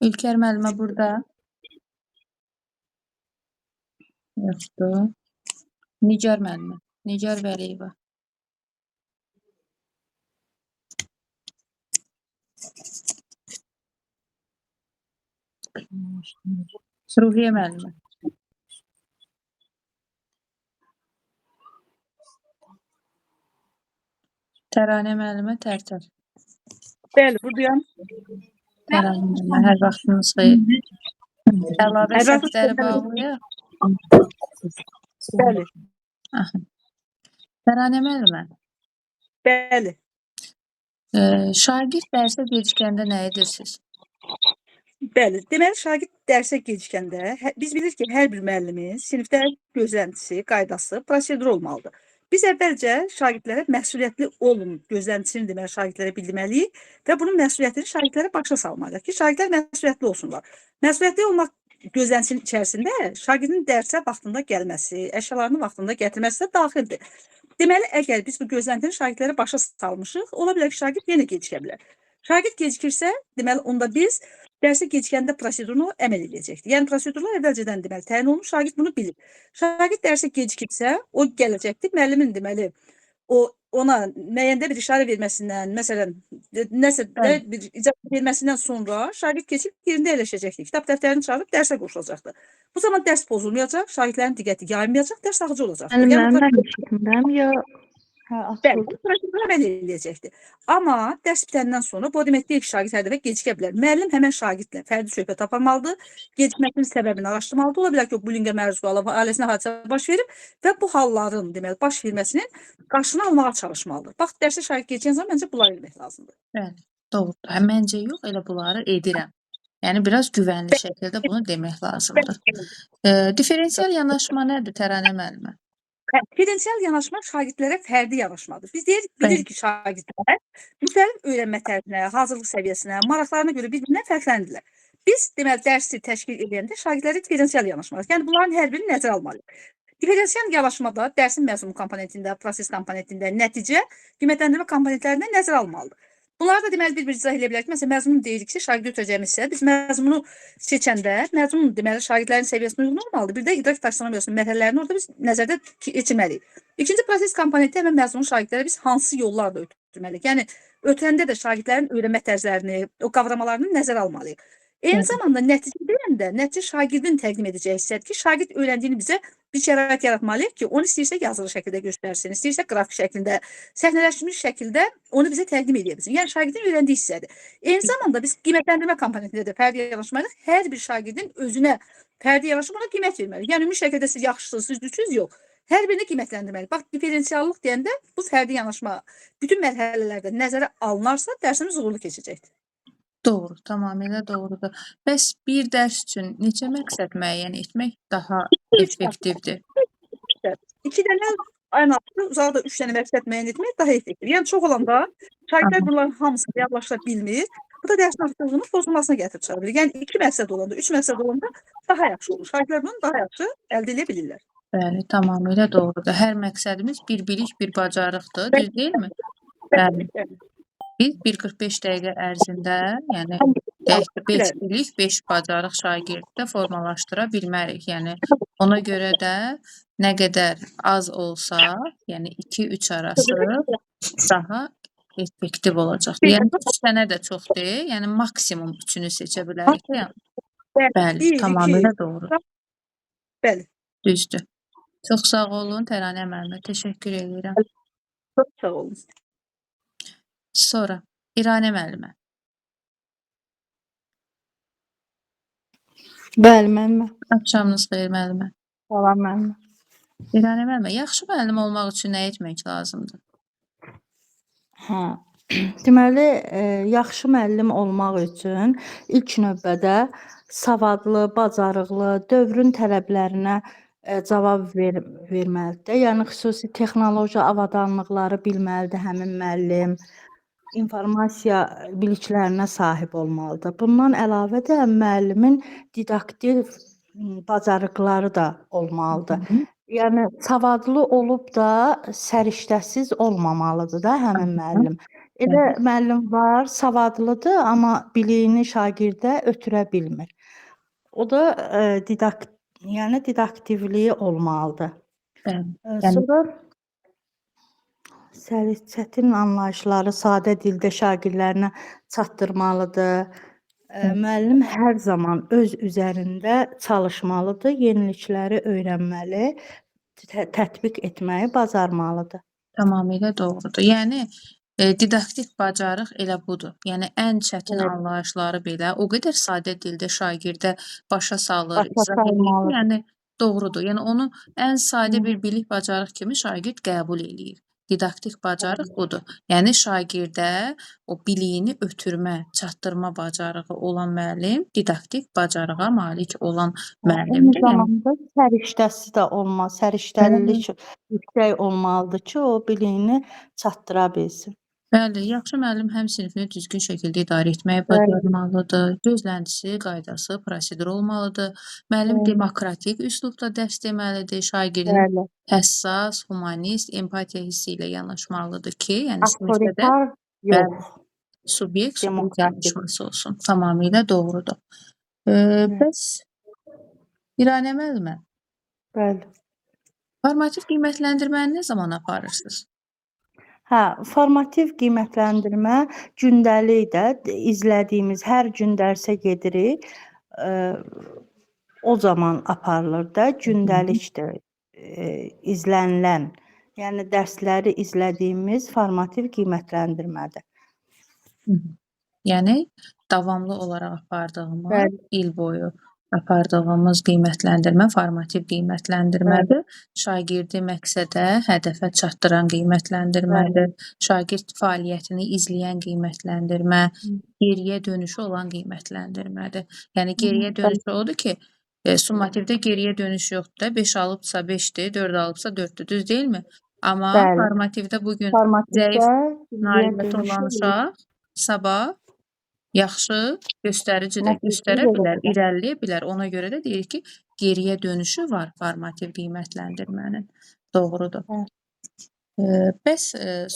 İlker müəllimə burada yoxdur. Nigar müəllimə. Nigar Vəliyeva. Ruhiyyə müəllimə. Təranə müəllimə Tərtər. Bəli, buradayam. Təranə müəllimə, hər vaxtınız xeyir. Əlavə Hər vaxt səsləri xeyir. bağlayaq. Bəli, Aha. Təranə müəllimə, bəli. şagird dərsə gecikəndə nə edirsiniz? Bəli. Deməli, şagird dərsə gecikəndə biz bilirik ki, hər bir müəllimin sinifdə gözləntisi, qaydası, prosedur olmalıdır. Biz əvvəlcə şagirdlərə məsuliyyətli olun gözləntisini deməli şagirdlərə bildirməliyik və bunun məsuliyyətini şagirdlərə başa salmalıyıq ki, şagirdlər məsuliyyətli olsunlar. Məsuliyyətli olmaq gözləntisinin içərisində şagirdin dərsə vaxtında gəlməsi, əşyalarını vaxtında gətirməsi də daxildir. Deməli, əgər biz bu gözləntini şagirdlərə başa salmışıq, ola bilər ki, şagird yenə gecikə bilər. Şagird gecikirsə, deməli, onda biz dərsə gecikəndə prosedurunu əməl edəcəkdir. Yəni, prosedurlar əvvəlcədən deməli təyin olunmuş, şagird bunu bilir. Şagird dərsə gecikibsə, o gələcəkdir. Müəllimin deməli, ona müəyyəndə bir işarə verməsindən, məsələn, nəsə də bir icazə verməsindən sonra şagird keçib yerində əyləşəcəkdir. Kitab dəftərini çıxarıb dərsə qoşulacaqdır. Bu zaman dərs pozulmayacaq, şagirdlərin diqqəti yayılmayacaq, dərs axıcı olacaqdır. Müəllim, Yəni, mən eşitmirəm ya bəli, bu prosedura əməl ediləcəkdir. Amma dərs bitəndən sonra bu demək deyil ki, şagird hər dəfə gecikə bilər. Müəllim həmən şagirdlə fərdi söhbət aparmalıdır, gecikməsinin səbəbini araşdırmalıdır. Ola bilər ki, o bullyingə məruz qalıb, ailəsinə hadisə baş verib və bu halların deməli baş verməsinin qarşısını almağa çalışmalıdır. Bax, dərsə şagird gecikən zaman məncə bunları etmək lazımdır. Bəli, doğrudur. Məncə yox, elə bunları edirəm. Yəni, biraz güvənli şəkildə bunu demək lazımdır. Diferensial yanaşma nədir Təranə müəllimə? Diferensial yanaşma şagirdlərə fərdi yanaşmadır. Biz bilirik ki, şagirdlər müxtəlif öyrənmə tərzinə, hazırlıq səviyyəsinə, maraqlarına görə bir-birindən fərqlənirlər. Biz deməli dərsi təşkil edəndə şagirdlərə diferensial yanaşmalıyıq. Yəni bunların hər birini nəzərə almalıyıq. Diferensial yanaşmada dərsin məzmun komponentində, proses komponentində, nəticə, qiymətləndirmə komponentlərində nəzərə alınmalıdır. Bunları da deməli bir-bir izah edə bilərik. Məsələn, məzmun deyirik ki, şagird ötürəcəyimiz hissə biz məzmunu seçəndə məzmun deməli şagirdlərin səviyyəsinə uyğun olmalıdır. Bir də idrak taksonomiyasının mərhələlərini orada biz nəzərdə keçirməliyik. İkinci proses komponenti həmin məzmun şagirdlərə biz hansı yollarla ötürməliyik? Yəni ötürəndə də şagirdlərin öyrənmə tərzlərini, o qavramalarını nəzərə almalıyıq. Eyni zamanda nəticə deyəndə nəticə şagirdin təqdim edəcəyi hissədir ki, şagird öyrəndiyini bizə bir şərait yaratmalıyıq ki, onu istəyirsə yazılı şəkildə göstərsin, istəyirsə qrafik şəklində, səhnələşdirilmiş şəkildə onu bizə təqdim edə bilsin. Yəni şagirdin öyrəndiyi hissədir. Eyni zamanda biz qiymətləndirmə komponentində də fərdi yanaşmalıyıq. Hər bir şagirdin özünə fərdi yanaşıb ona qiymət verməliyik. Yəni ümumi şəkildə siz yaxşısınız, siz düzsüz yox. Hər birini qiymətləndirməliyik. Bax, diferensiallıq deyəndə bu fərdi yanaşma bütün mərhələlərdə nəzərə alınarsa, dərsimiz uğurlu keçəcəkdir. Doğru, tamamilə doğrudur. Bəs bir dərs üçün neçə məqsəd müəyyən etmək daha effektivdir? 2 dənə ən azı uzağı da 3 dənə məqsəd müəyyən etmək daha effektiv. Yəni çox olanda şagirdlər bunların hamısını reallaşdıra bilmir. Bu da dərsin artıqlığının pozulmasına gətirib çıxara bilir. Yəni 2 məqsəd olanda, 3 məqsəd olanda daha yaxşı olur. Şagirdlər bunu daha yaxşı əldə edə bilirlər. Bəli, tamamilə doğrudur. Hər məqsədimiz bir bilik, bir bacarıqdır, düz deyilmi? Bəli. Biz 1:45 dəqiqə ərzində, yəni 5 bilik, 5 bacarıq şagirddə formalaşdıra bilmərik. Yəni ona görə də nə qədər az olsa, yəni 2-3 arası daha effektiv olacaqdır. Yəni 3 dənə də çox deyil, yəni maksimum 3-ünü seçə bilərik. Yəni. Bəli, tamamilə doğru. Bəli. Düzdür. Çox sağ olun Təranə müəllimə, təşəkkür edirəm. Çox sağ olun. Sonra İranə müəllimə. Bəli, müəllimə. Axşamınız xeyir müəllimə. Salam, müəllimə. İranə müəllimə, yaxşı müəllim olmaq üçün nə etmək lazımdır? Hə. Deməli, yaxşı müəllim olmaq üçün ilk növbədə savadlı, bacarıqlı, dövrün tələblərinə cavab verməlidir. Yəni xüsusi texnoloji avadanlıqları bilməlidir həmin müəllim. İnformasiya biliklərinə sahib olmalıdır. Bundan əlavə də müəllimin didaktik bacarıqları da olmalıdır. Yəni savadlı olub da səriştəsiz olmamalıdır da həmin müəllim. Elə müəllim var, savadlıdır, amma biliyini şagirdə ötürə bilmir. O da yəni didaktivliyi olmalıdır. Bəli. Yəni Sonra çətin anlayışları sadə dildə şagirdlərinə çatdırmalıdır. Müəllim hər zaman öz üzərində çalışmalıdır, yenilikləri öyrənməli, tətbiq etməyi bacarmalıdır. tamamilə doğrudur. Yəni didaktik bacarıq elə budur. Yəni ən çətin Evet. anlayışları belə o qədər sadə dildə şagirdə başa salır, Başa izah edir ki, salmalıdır. yəni doğrudur. Yəni onu ən sadə Hı. bir bilik bacarıq kimi şagird qəbul eləyir. Didaktik bacarıq budur. Yəni şagirdə o biliyini ötürmə, çatdırma bacarığı olan müəllim didaktik bacarığa malik olan Eyni müəllimdir. Yəni zamanda səriştəsi də olmaz. Səriştəlilik yüksək olmalıdır ki, o biliyini çatdıra bilsin. bəli, yaxşı müəllim həm sinifini düzgün şəkildə idarə etməyi Bəli. bacarmalıdır. Gözləntisi, qaydası, proseduru olmalıdır. Müəllim Bəli. demokratik üslubda dərs deməlidir. Şagirdin Bəli. həssas, humanist, empatiya hissi ilə yanaşmalıdır ki, yəni sinifdə də Avtoritar yox. subyekt Demokratik. yanaşması olsun. Tamamilə doğrudur. Bəs İranə müəllimə, Bəli. formativ qiymətləndirməni nə zaman aparırsınız? Hə, formativ qiymətləndirmə gündəlik də izlədiyimiz hər gün dərsə gedirik. O zaman aparılır da, gündəlikdir. İzlənilən, yəni dərsləri izlədiyimiz formativ qiymətləndirmədir. Hı -hı. Yəni davamlı olaraq apardığımız, Bəli. il boyu apardığımız qiymətləndirmə formativ qiymətləndirmədir. Şagirdi məqsədə, hədəfə çatdıran qiymətləndirmədir. Şagird fəaliyyətini izləyən qiymətləndirmə, geriyə dönüşü olan qiymətləndirmədir. Yəni geriyə dönüşü odur ki, summativdə geriyə dönüş yoxdur da, 5 alıbsa 5-dir, 4 alıbsa 4-dür, düz deyilmi? Amma Bəli. formativdə bu gün Formativdə zəif geriyə nailiyyəti dönüşü olan uşaq sabah yaxşı göstərici də nəticə göstərə verə bilər, bilər. irəliləyə bilər. Ona görə də deyirik ki, geriyə dönüşü var formativ qiymətləndirmənin. Doğrudur. Hə. Bəs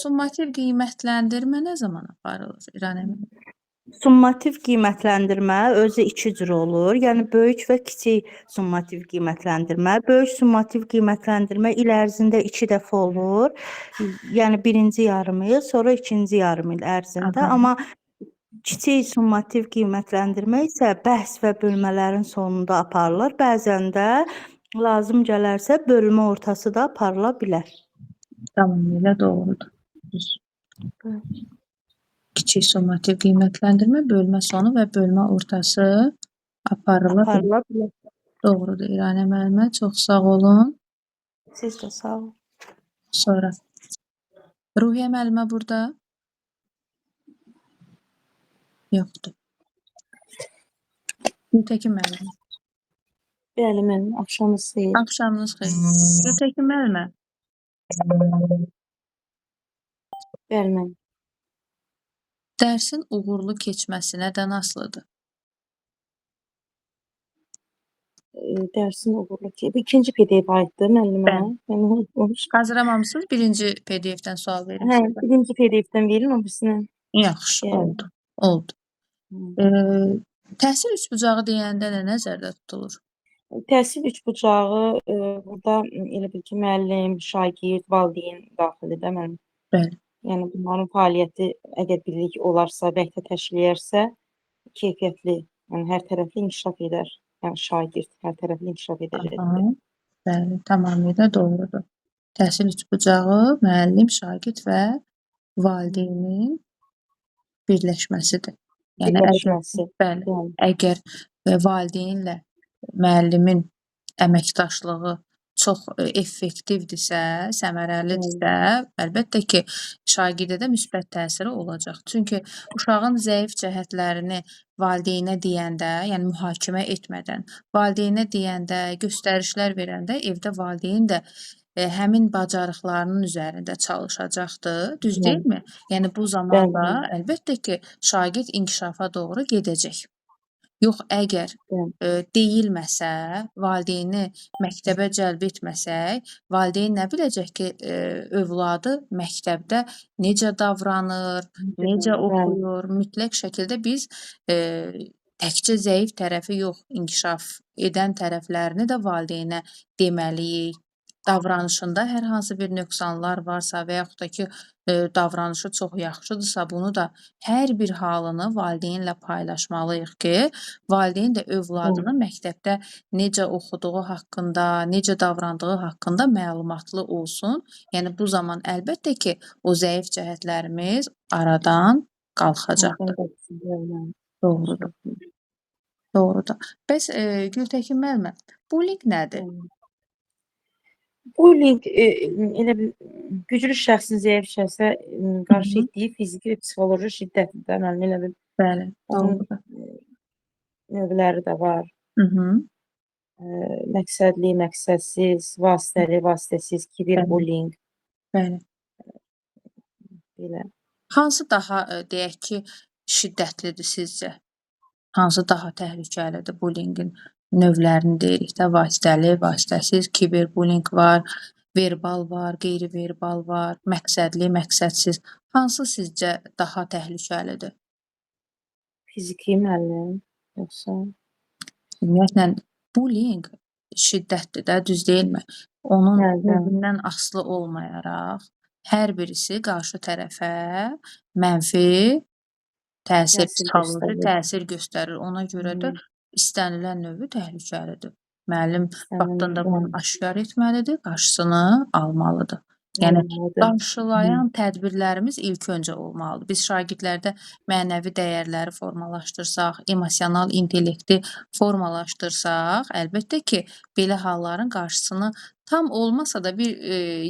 summativ qiymətləndirmə nə zaman aparılır İranə müəllim? Summativ qiymətləndirmə özü 2 cür olur. Yəni böyük və kiçik summativ qiymətləndirmə. Böyük summativ qiymətləndirmə il ərzində 2 dəfə olur. Yəni birinci yarımil, sonra ikinci yarımil ərzində. Aha. Amma kiçik summativ qiymətləndirmə isə bəhs və bölmələrin sonunda aparılır. Bəzən də lazım gələrsə bölmə ortası da aparıla bilər. Tamamilə doğrudur. Kiçik summativ qiymətləndirmə bölmə sonu və bölmə ortası aparıla bilər. Aparıla bilər. Doğrudur İranə müəllimə, çox sağ olun. Siz də sağ olun. Sonra Ruhiyyə müəllimə burada? Yoxdur. Gültəkin müəllimə. Bəli, müəllim, axşamınız xeyir. Axşamınız xeyir. Gültəkin müəllimə. Bəli, müəllim. Dərsin uğurlu keçməsi nədən asılıdır? Dərsin uğurlu ki, bu ikinci PDF aiddir müəllimə. Bəli. Mən unutmuşam. Hazırlamamısınız? Birinci PDF-dən sual verim Hə, sizə. birinci PDF-dən verin, o birisini. Yaxşı, Bəli. oldu. Oldu. Təhsil üçbucağı deyəndə nə nəzərdə tutulur? Təhsil üçbucağı burada elə bil ki, müəllim, şagird, valideyn daxildir də müəllim. Bəli. Yəni bunların fəaliyyəti əgər birlik olarsa, vəhdət təşkil edərsə, keyfiyyətli, yəni hər tərəfli inkişaf edər. Yəni şagird hər tərəfli inkişaf edəcəkdir. Aha. Bəli, tamamilə doğrudur. Təhsil üçbucağı müəllim, şagird və valideynin birləşməsidir. Yəni Birləşməsi. bəli, Yəni, əgər valideynlə müəllimin əməkdaşlığı çox effektivdirsə, səmərəlidirsə, əlbəttə ki, şagirdə də müsbət təsiri olacaq. Çünki uşağın zəif cəhətlərini valideynə deyəndə, yəni mühakimə etmədən, valideynə deyəndə, göstərişlər verəndə evdə valideyn də həmin bacarıqlarının üzərində çalışacaqdır. Düz deyilmi? Yəni bu zamanda əlbəttə ki, şagird inkişafa doğru gedəcək. Yox, əgər Bəli. deyilməsə, valideyni məktəbə cəlb etməsək, valideyn nə biləcək ki, övladı məktəbdə necə davranır, necə Bəli. oxuyur? Mütləq şəkildə biz təkcə zəif tərəfi yox, inkişaf edən tərəflərini də valideynə deməliyik. Davranışında hər hansı bir nöqsanlar varsa və yaxud da ki, davranışı çox yaxşıdırsa, bunu da hər bir halını valideynlə paylaşmalıyıq ki, valideyn də övladını məktəbdə necə oxuduğu haqqında, necə davrandığı haqqında məlumatlı olsun. Yəni bu zaman əlbəttə ki, o zəif cəhətlərimiz aradan qalxacaqdır. Doğrudur, doğrudur. Bəs Gültəkin müəllimə, bullying nədir? Bullying elə bil güclü şəxsin zəif şəxsə qarşı etdiyi fiziki və psixoloji şiddətdir də. Mənim elə bil Bəli, onun doğrudur. növləri də var. Hı -hı. Məqsədli, məqsədsiz, vasitəli, vasitəsiz, kiberbullying Bəli. belə. Hansı daha deyək ki, şiddətlidir sizcə? Hansı daha təhlükəlidir bullyingin növlərini deyirikdə, vasitəli, vasitəsiz, kiberbullying var, verbal var, qeyri-verbal var, məqsədli, məqsədsiz. Hansı sizcə daha təhlükəlidir? Fiziki müəllim yoxsa? Ümumiyyətlə, bullying şiddətdir də, düz deyilmi? Onun Bəli, bəli. növündən asılı olmayaraq, hər birisi qarşı tərəfə mənfi təsir, Təsir psixoloji göstərir. təsir göstərir. Ona görə də istənilən növü təhlükəlidir. Müəllim vaxtında bunu aşkar etməlidir, qarşısını almalıdır. Yəni qarşılayan tədbirlərimiz ilk öncə olmalıdır. Biz şagirdlərdə mənəvi dəyərləri formalaşdırsaq, emosional intellekti formalaşdırsaq, əlbəttə ki, belə halların qarşısını tam olmasa da bir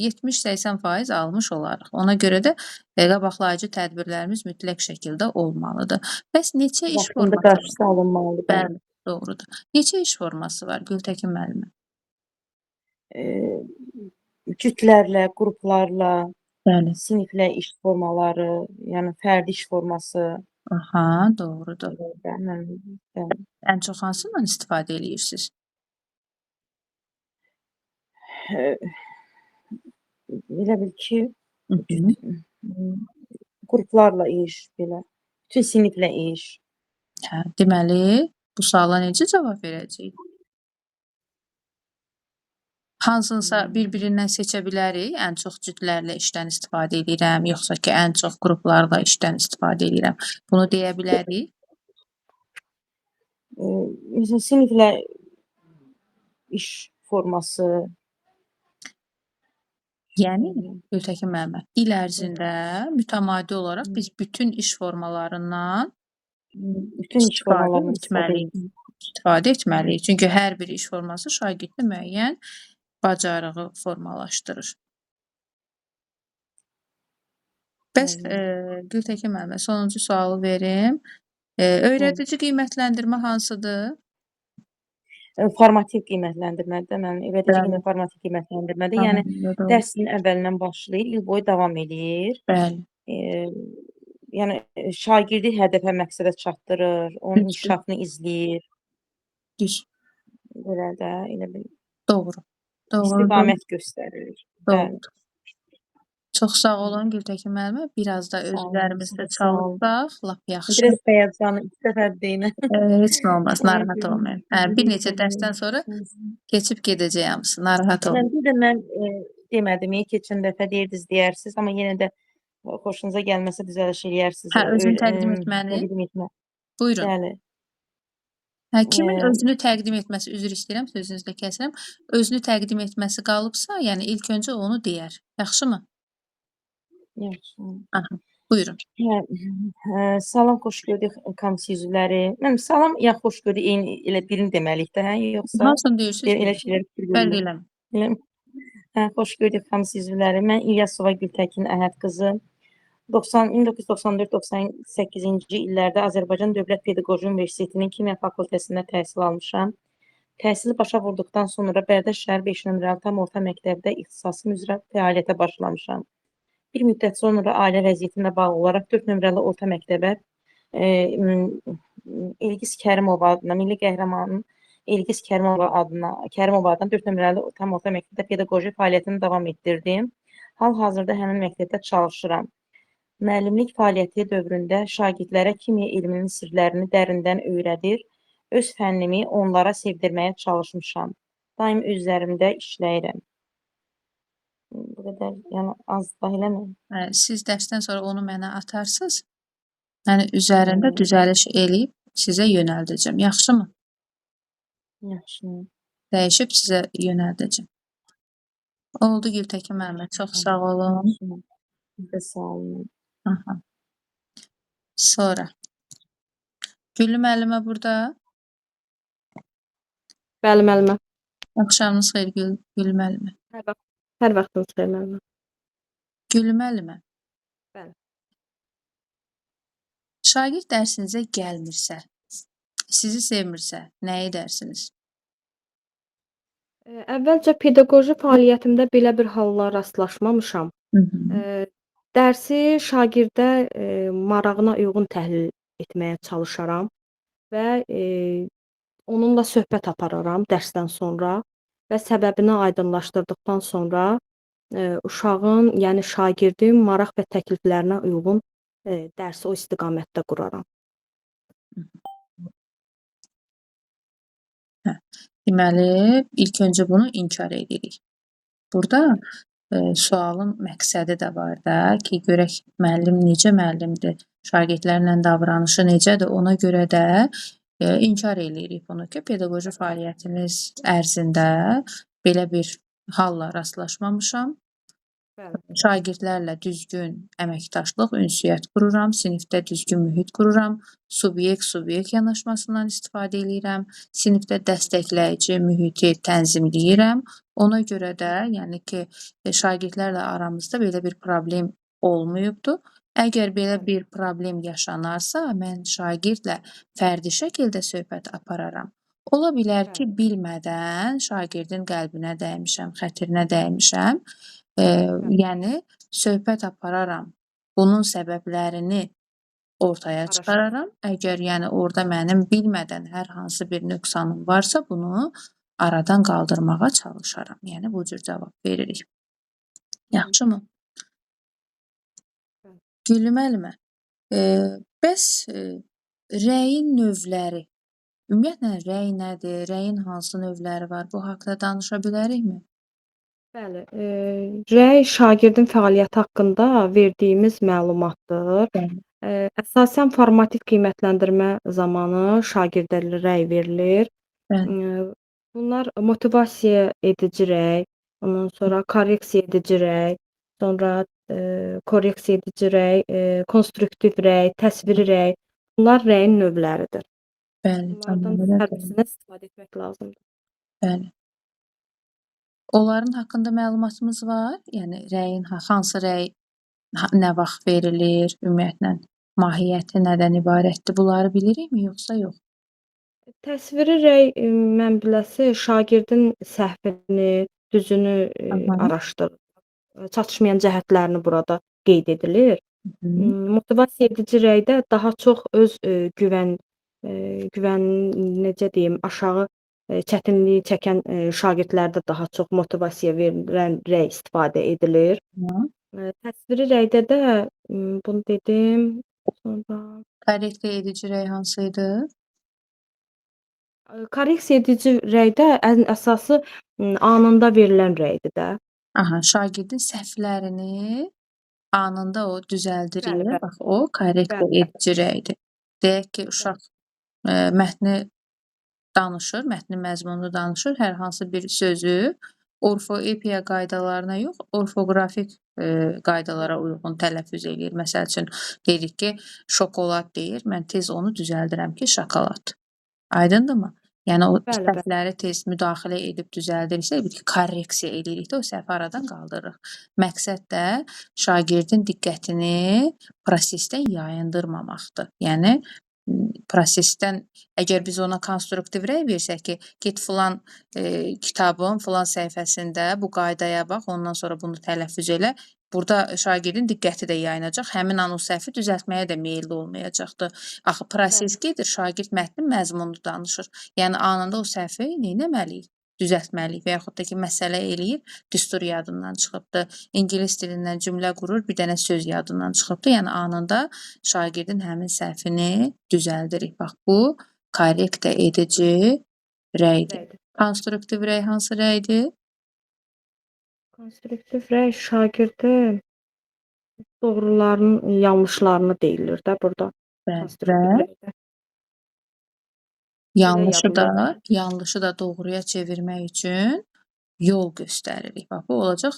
70-80% almış olarıq. Ona görə də qabaqlayıcı tədbirlərimiz mütləq şəkildə olmalıdır. Bəs neçə iş Vaxtında forması var? qarşısı alınmalıdır. Bəli, doğrudur. Neçə iş forması var Gültəkin müəllimə? Cütlərlə, qruplarla, Bəli. siniflə iş formaları, yəni fərdi iş forması. Aha, doğrudur. Bəli. Ən çox hansından istifadə edirsiniz? Elə bil ki, Hı -hı. qruplarla iş belə, bütün siniflə iş. Hə, deməli, bu suala necə cavab verəcəyik? Hansınsa bir-birindən seçə bilərik. Ən çox cütlərlə işdən istifadə edirəm, yoxsa ki, ən çox qruplarla işdən istifadə edirəm. Bunu deyə bilərik. Məsələn, siniflə iş forması. Yəni, Gültəkin müəllimə, il ərzində mütəmadi olaraq biz bütün iş formalarından bütün iş formalarından istifadə etməliyik. Çünki hər bir iş forması şagirddə müəyyən bacarığı formalaşdırır. Bəs Gültəkin müəllimə, sonuncu sualı verim. Öyrədici qiymətləndirmə hansıdır? Formativ qiymətləndirmədir. Mən öyrədici formativ qiymətləndirmədir. Yəni dərs ilin əvvəlindən başlayır, il boyu davam edir. Bəli. Yəni şagirdi hədəfə, məqsədə çatdırır, onun inkişafını izləyir. Düz. Belə də, elə bil. Doğru. İstiqamət göstərir. Doğrudur. Çox sağ olun Gültəkin müəllimə. Biraz da özlərimizdə çalışsaq, lap yaxşı. Biraz həyəcanı ilk dəfə deyinə. Heç nə olmaz, narahat olmayın. Bir neçə dərsdən sonra keçib gedəcəyəm. Narahat olmayın. Bir də mən demədim, keçən dəfə deyirdiniz, deyərsiniz, amma yenə də xoşunuza gəlməsə düzəliş eləyərsiniz. Hə, özünü təqdim etməni. Buyurun. Bəli. Hə, kimin özünü təqdim etməsi, üzr istəyirəm, sözünüzlə kəsirəm, özünü təqdim etməsi qalıbsa, yəni ilk öncə onu deyər. Yaxşımı? Yaxşı. Aha, buyurun. Salam, xoş gördük komissiya üzvləri. Mən salam ya xoş gördük eyni elə birini deməliyik də, hə, yoxsa? Hansını deyirsiniz? Elə şeylər fərq eləmir. Hə, xoş gördük komissiya üzvləri. Mən İlyasova Gültəkin Əhəd qızı. 1994-98-ci illərdə Azərbaycan Dövlət Pedaqoji Universitetinin Kimya fakültəsində təhsil almışam. Təhsili başa vurduqdan sonra Bərdəş şəhər 5 nömrəli tam orta məktəbdə ixtisasım üzrə fəaliyyətə başlamışam. Bir müddət sonra ailə vəziyyətimlə bağlı olaraq 4 nömrəli orta məktəbə Elgiz Kərimova adına, milli qəhrəmanın Elgiz Kərimova adına 4 nömrəli tam orta məktəbdə pedaqoji fəaliyyətimi davam etdirdim. Hal-hazırda həmin məktəbdə çalışıram. Müəllimlik fəaliyyəti dövründə şagirdlərə kimya elminin sirlərini dərindən öyrədir, öz fənnimi onlara sevdirməyə çalışmışam. Daim özlərimdə işləyirəm. Bu qədər, yəni az da eləmi? Siz dərsdən sonra onu mənə atarsınız. Yəni üzərində düzəliş eləyib sizə yönəldəcəm. Yaxşımı? Yaxşı. Dəyişib sizə yönəldəcəm. Oldu Gültəkin müəllimə. Çox sağ olun. Siz də sağ olun. Aha. Sonra. Güllü müəllimə burada. Bəli, müəllimə. Axşamınız xeyir Güllü müəllimə. Hər vaxtınız xeyir, müəllimə. Güllü müəllimə. Bəli. Şagird dərsinizə gəlmirsə, sizi sevmirsə, nə edərsiniz? Əvvəlcə pedaqoji fəaliyyətimdə belə bir hallara rastlaşmamışam. Hı -hı. Dərsi şagirdə marağına uyğun təhlil etməyə çalışaram və onunla söhbət apararam dərsdən sonra və səbəbini aydınlaşdırdıqdan sonra uşağın, yəni şagirdin maraq və təkliflərinə uyğun dərsi o istiqamətdə quraram. Deməli, ilk öncə bunu inkar edirik. Burada sualın məqsədi də var da ki, görək müəllim necə müəllimdir, şagirdlərlə davranışı necədir, ona görə də inkar eləyirik bunu ki, pedaqoji fəaliyyətimiz ərzində belə bir halla rastlaşmamışam. Bəli. Şagirdlərlə düzgün əməkdaşlıq, ünsiyyət qururam, sinifdə düzgün mühit qururam, subyekt yanaşmasından istifadə edirəm, sinifdə dəstəkləyici mühiti tənzimləyirəm. Ona görə də, yəni ki, şagirdlərlə aramızda belə bir problem olmayıbdır. Əgər belə bir problem yaşanarsa, mən şagirdlə fərdi şəkildə söhbət apararam. Ola bilər ki, bilmədən şagirdin qəlbinə dəymişəm, xətrinə dəymişəm. Yəni söhbət apararam. Bunun səbəblərini ortaya çıxararam. Əgər yəni orada mənim bilmədən hər hansı bir nöqsanım varsa, bunu aradan qaldırmağa çalışaram. Yəni bu cür cavab veririk. Yaxşımı? Güllü müəllimə, bəs rəyin növləri, ümumiyyətlə rəy nədir, rəyin hansı növləri var, bu haqda danışa bilərikmi? Bəli, rəy şagirdin fəaliyyəti haqqında verdiyimiz məlumatdır. Bəli. Əsasən formativ qiymətləndirmə zamanı şagirdə rəy verilir. Bəli. Bunlar motivasiya edici rəy, ondan sonra korreksiya edici rəy, sonra korreksiya edici rəy, konstruktiv rəy, təsviri rəy. Bunlar rəyin növləridir. Bəli, Bunlardan tamamilə hər doğru. birisindən istifadə etmək lazımdır. Bəli. Onların haqqında məlumatımız var? Yəni rəyin hansı rəy nə vaxt verilir, ümumiyyətlə mahiyyəti nədən ibarətdir? Bunları bilirikmi yoxsa yox? Təsviri rəy mən biləsi şagirdin səhvini, düzünü araşdırır. Çatışmayan cəhətlərini burada qeyd edilir. Motivasiya edici rəydə daha çox öz güvən necə deyim, aşağı çətinliyi çəkən şagirdlərdə daha çox motivasiya verən rəy istifadə edilir. Təsviri rəydə də bunu dedim. Sonra Korreksiya edici rəy hansı idi? korreksiya edici rəydə ən əsası anında verilən rəydir də. Aha, şagirdin səhvlərini anında o düzəldir. Bəli, bəli. Bax, o korreksiya Bəli. edici rəydir. Deyək ki, uşaq mətni danışır, mətnin məzmununu danışır, hər hansı bir sözü orfoepiya qaydalarına yox, orfoqrafik qaydalara uyğun tələffüz eləyir. Məsəl üçün, dedik ki, şokolad deyir, mən tez onu düzəldirəm ki, şokolad. Aydındırmı? Yəni o Bəli, bəli. səhvləri tez müdaxilə edib düzəldirsək, bir korreksiya edirik də o səhvi aradan qaldırırıq. Məqsəd də şagirdin diqqətini prosesdən yayındırmamaqdır. Yəni prosesdən əgər biz ona konstruktiv rəy versək ki, get filan kitabın filan səhifəsində bu qaydaya bax, ondan sonra bunu tələffüz elə, burada şagirdin diqqəti də yayınacaq. Həmin an o səhvi düzəltməyə də meylli olmayacaqdır. Axı proses gedir, şagird mətnin məzmununu danışır. Yəni anında o səhvi neynəməliyik? Düzəltməliyik və yaxud da ki, məsələ eləyir, düstur yadından çıxıbdır. İngilis dilindən cümlə qurur, bir dənə söz yadından çıxıbdır. Yəni anında şagirdin həmin səhvini düzəldirik. Bax, bu korrekt edici rəydir. Rəydir. Konstruktiv rəy hansı rəydir? Konstruktiv rəy şagirdin doğrularının yanlışlarını deyilir də burada. Və Konstruktiv rəydə. yanlışı da doğruya çevirmək üçün yol göstəririk. Bax, bu olacaq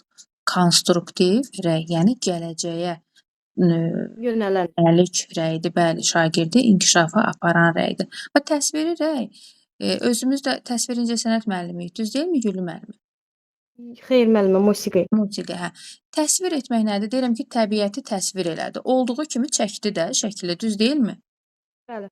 konstruktiv rəy, yəni gələcəyə Yönələn. yönəlik rəydir. Bəli, şagirdi inkişafa aparan rəydir. Və təsviri rəy, özümüz də təsvir incəsənət müəllimiyik, düz deyilmi Gülü müəllimə? Xeyr müəllimə, musiqi. Musiqi, hə. Təsvir etmək nədir? Deyirəm ki, təbiəti təsvir elədi. Olduğu kimi çəkdi də şəkli, düz deyilmi? Bəli.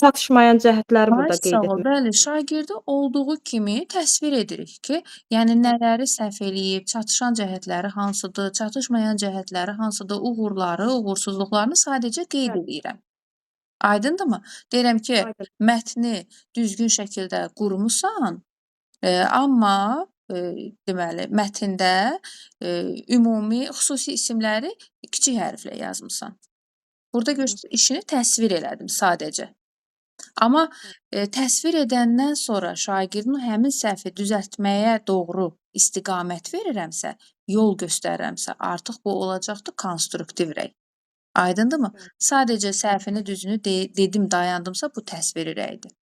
Çatışmayan cəhətləri burada Ay, qeyd sağ ol. etmək. Bəli, şagirdi olduğu kimi təsvir edirik ki, yəni nələri səhv eləyib, çatışan cəhətləri hansıdır, çatışmayan cəhətləri hansıdır, uğurları, uğursuzluqlarını sadəcə qeyd edirəm. Aydındırmı? Deyirəm ki, Aydın. mətni düzgün şəkildə qurmusan, amma deməli, mətndə ümumi, xüsusi isimləri kiçik hərflə yazmısan. Burada işini təsvir elədim sadəcə. Amma təsvir edəndən sonra şagirdin həmin səhvi düzəltməyə doğru istiqamət verirəmsə, yol göstərirəmsə, artıq bu olacaqdır konstruktiv rəy. Aydındırmı? Sadəcə səhvini düzünü dedim, dayandımsa bu təsviri rəydir.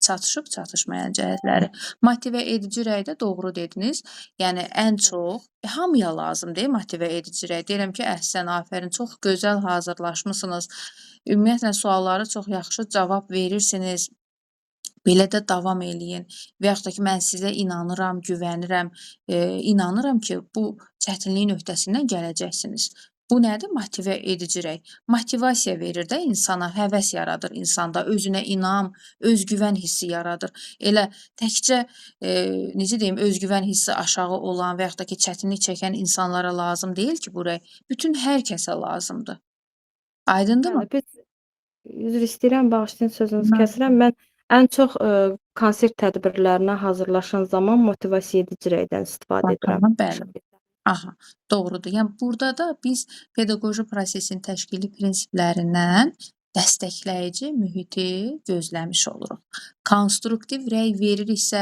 Çatışıb çatışmayan cəhətləri. Motivə edici rəydə doğru dediniz. Yəni ən çox hamıya lazımdır motivə edici rəy. Deyirəm ki, əhsən, afərin, çox gözəl hazırlaşmısınız. Ümumiyyətlə sualları çox yaxşı cavab verirsiniz. Belə də davam eləyin. Və yaxud da ki, mən sizə inanıram, güvənirəm. İnanıram ki, bu çətinliyin öhdəsindən gələcəksiniz. Bu nədir? Motivə edici rəy. Motivasiya verir də insana, həvəs yaradır insanda, özünə inam, özgüvən hissi yaradır. Elə təkcə, necə deyim, özgüvən hissi aşağı olan və yaxud da ki, çətinlik çəkən insanlara lazım deyil ki, bu rəy. Bütün hər kəsə lazımdır. Aydındırmı? Üzr istəyirəm, bağışlayın sözünüzü kəsirəm. Mən ən çox konsert tədbirlərinə hazırlaşan zaman motivasiya edici rəydən istifadə edirəm. Bəli. Aha, doğrudur. Yəni burada da biz pedaqoji prosesin təşkili prinsiplərindən dəstəkləyici mühiti gözləmiş oluruq. Konstruktiv rəy veririksə,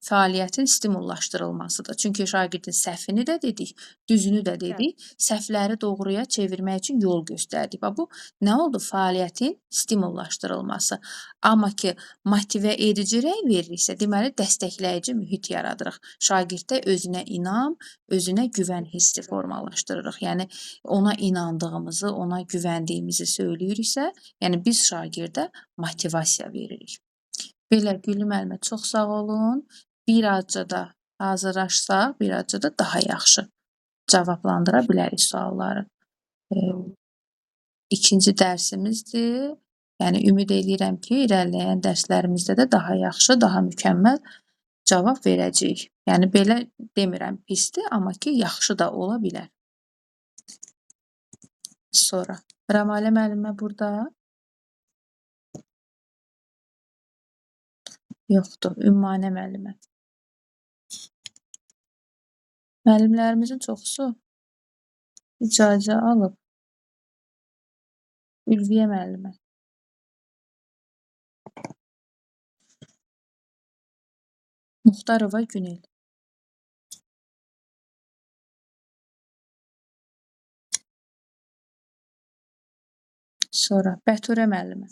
fəaliyyətin stimullaşdırılmasıdır. Çünki şagirdin səhvini də dedik, düzünü də dedik, səhvləri doğruya çevirmək üçün yol göstərdik. Bu nə oldu? Fəaliyyətin stimullaşdırılması. Amma ki, motivə edici rəy veririksə, deməli dəstəkləyici mühit yaradırıq. Şagirddə özünə inam, özünə güvən hissi formalaşdırırıq. Yəni ona inandığımızı, ona güvəndiyimizi söyləyiriksə, yəni biz şagirdə motivasiya veririk. Belə Gülü müəllimə, çox sağ olun. Bir azca da hazırlaşsaq, bir azca da daha yaxşı cavablandıra bilərik sualları. İkinci dərsimizdir. Yəni ümid edirəm ki, irəliləyən dərslərimizdə də daha yaxşı, daha mükəmməl cavab verəcəyik. Yəni belə demirəm pisdir, amma ki, yaxşı da ola bilər. Sonra Rəmalə müəllimə burada yoxdur. Ümmanə müəllimə. Müəllimlərimizin çoxusu icazə alıb. Ülviyə müəllimə. Muxtarova Günel. Sonra Bəturə müəllimə.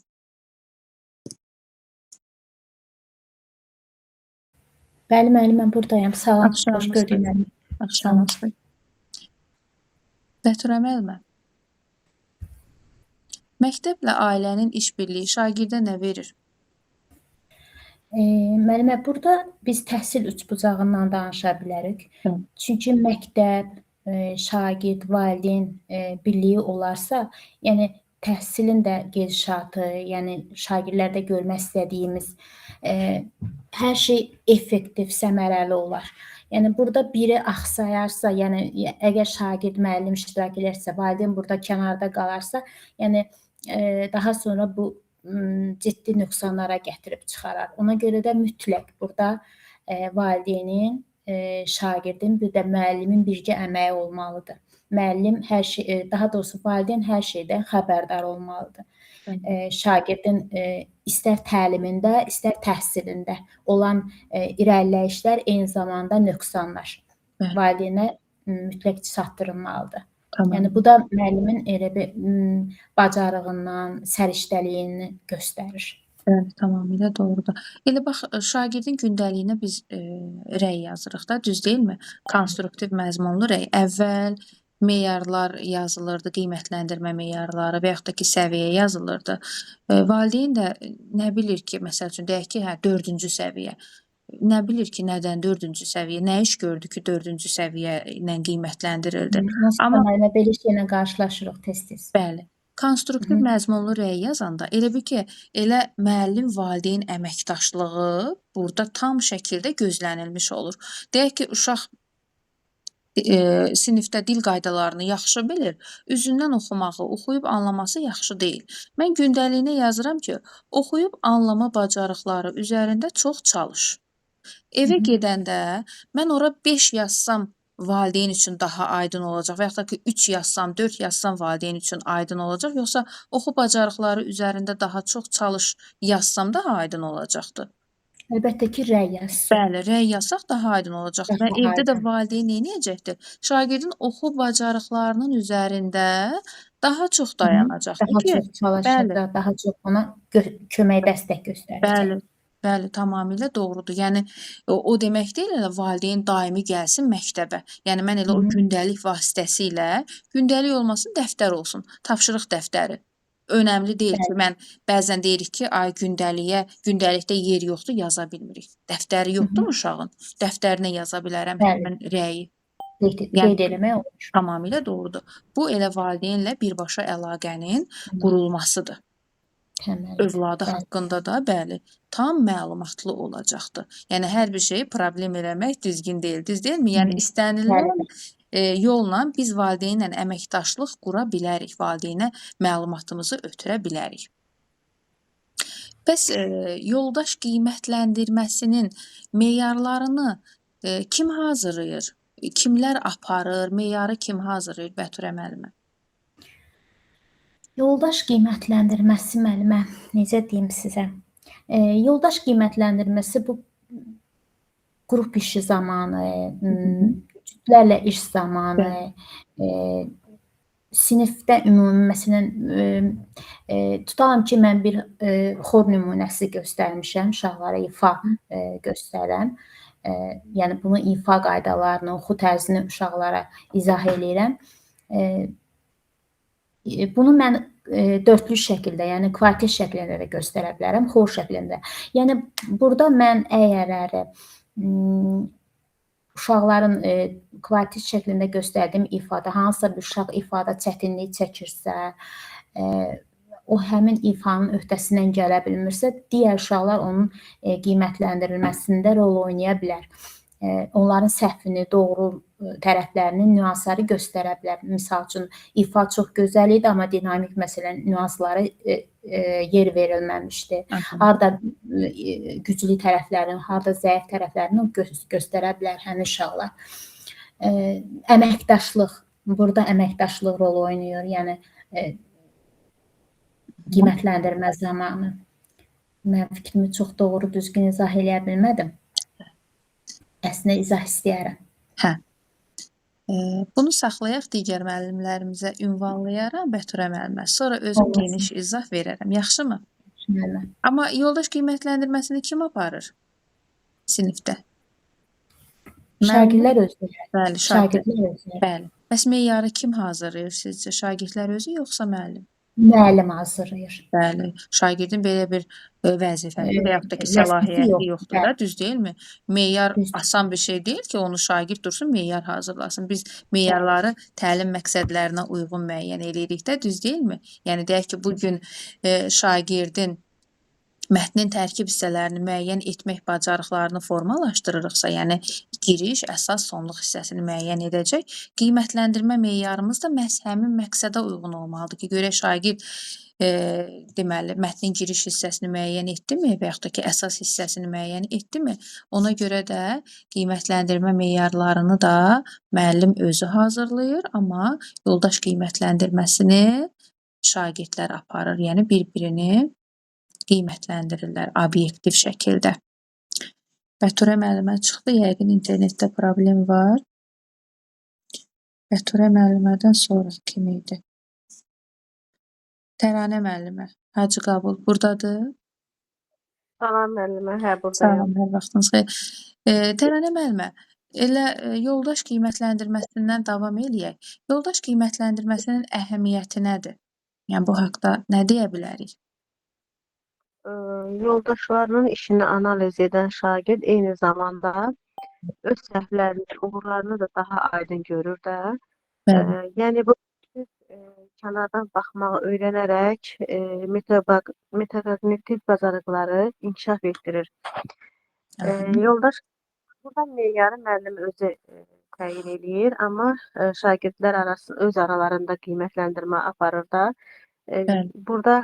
Bəli, müəllim, mən buradayam. Salam, Axşamınız xoş gördük xeyir. müəllim. Axşamınız xeyir. Bəturə müəllimə. Məktəblə ailənin işbirliyi şagirdə nə verir? Müəllimə, burada biz təhsil üçbucağından danışa bilərik. Hı. Çünki məktəb, şagird, valideyn birliyi olarsa, yəni təhsilin də gedişatı, yəni şagirdlərdə görmək istədiyimiz hər şey effektiv, səmərəli olar. Yəni burada biri axsayarsa, yəni əgər şagird, müəllim iştirak edirsə, valideyn burada kənarda qalarsa, yəni daha sonra bu ciddi nöqsanlara gətirib çıxarar. Ona görə də mütləq burada valideynin, şagirdin, bir də müəllimin birgə əməyi olmalıdır. Müəllim hər şey, daha doğrusu valideyn hər şeydən xəbərdar olmalıdır. Şagirdin istər təlimində, istər təhsilində olan irəliləyişlər eyni zamanda nöqsanlar Bəli. valideynə mütləq çatdırılmalıdır. Tamam. Yəni bu da müəllimin elə bir bacarığından, səriştəliyini göstərir. Bəli, tamamilə doğrudur. Elə bax, şagirdin gündəliyinə biz rəy yazırıq da, düz deyilmi? Konstruktiv məzmunlu rəy. Əvvəl meyarlar yazılırdı, qiymətləndirmə meyarları və yaxud da ki, səviyyə yazılırdı. Valideyn də nə bilir ki, məsəl üçün deyək ki, 4-cü səviyyə. Nə bilir ki, nədən 4-cü səviyyə, nə iş gördü ki, 4-cü səviyyə ilə qiymətləndirildi. Amma müəllimə belə şeylə qarşılaşırıq tez-tez. Bəli. Konstruktiv məzmunlu rəy yazanda elə bil ki, elə müəllim valideyn əməkdaşlığı burada tam şəkildə gözlənilmiş olur. Deyək ki, uşaq sinifdə dil qaydalarını yaxşı bilir, üzündən oxumağı, oxuyub anlaması yaxşı deyil. Mən gündəliyinə yazıram ki, oxuyub anlama bacarıqları üzərində çox çalış. Evə gedəndə mən ora 5 yazsam valideyn üçün daha aydın olacaq və yaxud da ki, 3 yazsam, 4 yazsam valideyn üçün aydın olacaq, yoxsa oxu bacarıqları üzərində daha çox çalış yazsam daha aydın olacaqdır. Əlbəttə ki, rəy yazsın. Bəli, rəy yazsaq daha aydın olacaqdır. Və Daha evdə də aydın. valideyn nə edəcəkdir? Şagirdin oxu bacarıqlarının üzərində daha çox dayanacaqdır Daha ki, çox çalışacaq, daha çox ona kömək, dəstək göstərəcək. bəli, bəli, tamamilə doğrudur. Yəni o demək deyil elə valideyn daimi gəlsin məktəbə. Yəni mən elə o gündəlik vasitəsilə, gündəlik olmasın, dəftər olsun, tapşırıq dəftəri. Önəmli deyil ki, mən bəzən deyirik ki, ay gündəlikdə yer yoxdur, yaza bilmirik. Dəftəri yoxdur uşağın, dəftərinə yaza bilərəm Bəli. həmin rəyi. Qeyd eləmək olur. Tamamilə doğrudur. Bu elə valideynlə birbaşa əlaqənin qurulmasıdır. Təməli. Övladı haqqında da bəli, tam məlumatlı olacaqdır. Yəni hər bir şeyi problem eləmək düzgün deyil, düz deyilmi? Yəni istənilən yolla biz valideynlə əməkdaşlıq qura bilərik, valideynə məlumatımızı ötürə bilərik. Bəs yoldaş qiymətləndirməsinin meyarlarını kim hazırlayır? Kimlər aparır? Meyarı kim hazırlayır Bəturə müəllimə? Yoldaş qiymətləndirməsi müəllimə, necə deyim sizə? Yoldaş qiymətləndirməsi bu qrup işi zamanı, cütlərlə iş zamanı, sinifdə ümumi, məsələn, tutalım ki, mən bir xor nümunəsi göstərmişəm, uşaqlara ifa göstərirəm. Yəni, bunu ifa qaydalarını, oxu tərzini uşaqlara izah eləyirəm. Bunu mən dördlü şəkildə, yəni kvartet şəklində də göstərə bilərəm, xor şəklində. Yəni, burada mən əgər uşaqların kvartet şəklində göstərdiyim ifada, hansısa bir uşaq ifada çətinlik çəkirsə, o həmin ifanın öhdəsindən gələ bilmirsə, digər uşaqlar onun qiymətləndirilməsində rol oynaya bilər. Onların səhvini, doğru tərəflərini, nüansları göstərə bilər. Misal üçün, ifa çox gözəl idi, amma dinamik məsələn nüansları yer verilməmişdi. Harada güclü tərəflərini, harada zəif tərəflərini göstərə bilər həmin uşaqlar. Əməkdaşlıq, burada əməkdaşlıq rol oynayır. Yəni, qiymətləndirmə zamanı. Mən fikrimi çox doğru, düzgün izah eləyə bilmədim. Əslində izah istəyərəm. Hə. Bunu saxlayaq, digər müəllimlərimizə ünvanlayaram Bəturə müəllimə. Sonra özüm geniş izah verərəm. Yaxşımı? Müəllimə. Amma yoldaş qiymətləndirməsini kim aparır sinifdə? Şagirdlər özləri. Bəli, Şagirdlər özləri. Bəli. Bəs meyarı kim hazırlayır sizcə? Şagirdlər özü yoxsa müəllim? müəllim hazırlayır. Bəli, şagirdin belə bir vəzifəsi və yaxud da ki, Vəzifəsi səlahiyyəti yoxdur. yoxdur da, düz deyilmi? Meyar Düzdür. asan bir şey deyil ki, onu şagird dursun, meyar hazırlasın. Biz meyarları təlim məqsədlərinə uyğun müəyyən eləyirik də, düz deyilmi? Yəni deyək ki, bu gün şagirdin mətnin tərkib hissələrini müəyyən etmək bacarıqlarını formalaşdırırıqsa, yəni giriş, əsas, sonluq hissəsini müəyyən edəcək, qiymətləndirmə meyarımız da məhz həmin məqsədə uyğun olmalıdır ki, görək şagird deməli, mətnin giriş hissəsini müəyyən etdimi və yaxud da ki, əsas hissəsini müəyyən etdimi? Ona görə də qiymətləndirmə meyarlarını da müəllim özü hazırlayır, amma yoldaş qiymətləndirməsini şagirdlər aparır, yəni bir-birini qiymətləndirirlər obyektiv şəkildə. Bəturə müəllimə çıxdı, yəqin internetdə problem var. Bəturə müəllimədən sonra kim idi? Təranə müəllimə, Hacı Qabul buradadır. Salam müəllimə, hə Salam, buradayım. hər vaxtınız xeyir. Təranə müəllimə, elə yoldaş qiymətləndirməsindən davam eləyək. Yoldaş qiymətləndirməsinin əhəmiyyəti nədir? Yəni bu haqda nə deyə bilərik? Yoldaşlarının işini analiz edən şagird eyni zamanda öz səhvlərini, uğurlarını da daha aydın görür də. Bəli, Yəni bu biz kənardan baxmağı öyrənərək metakognitiv bacarıqları inkişaf etdirir. Yoldaş burada meyarı müəllim özü təyin eləyir, amma şagirdlər öz aralarında qiymətləndirmə aparır da. bəli. Burada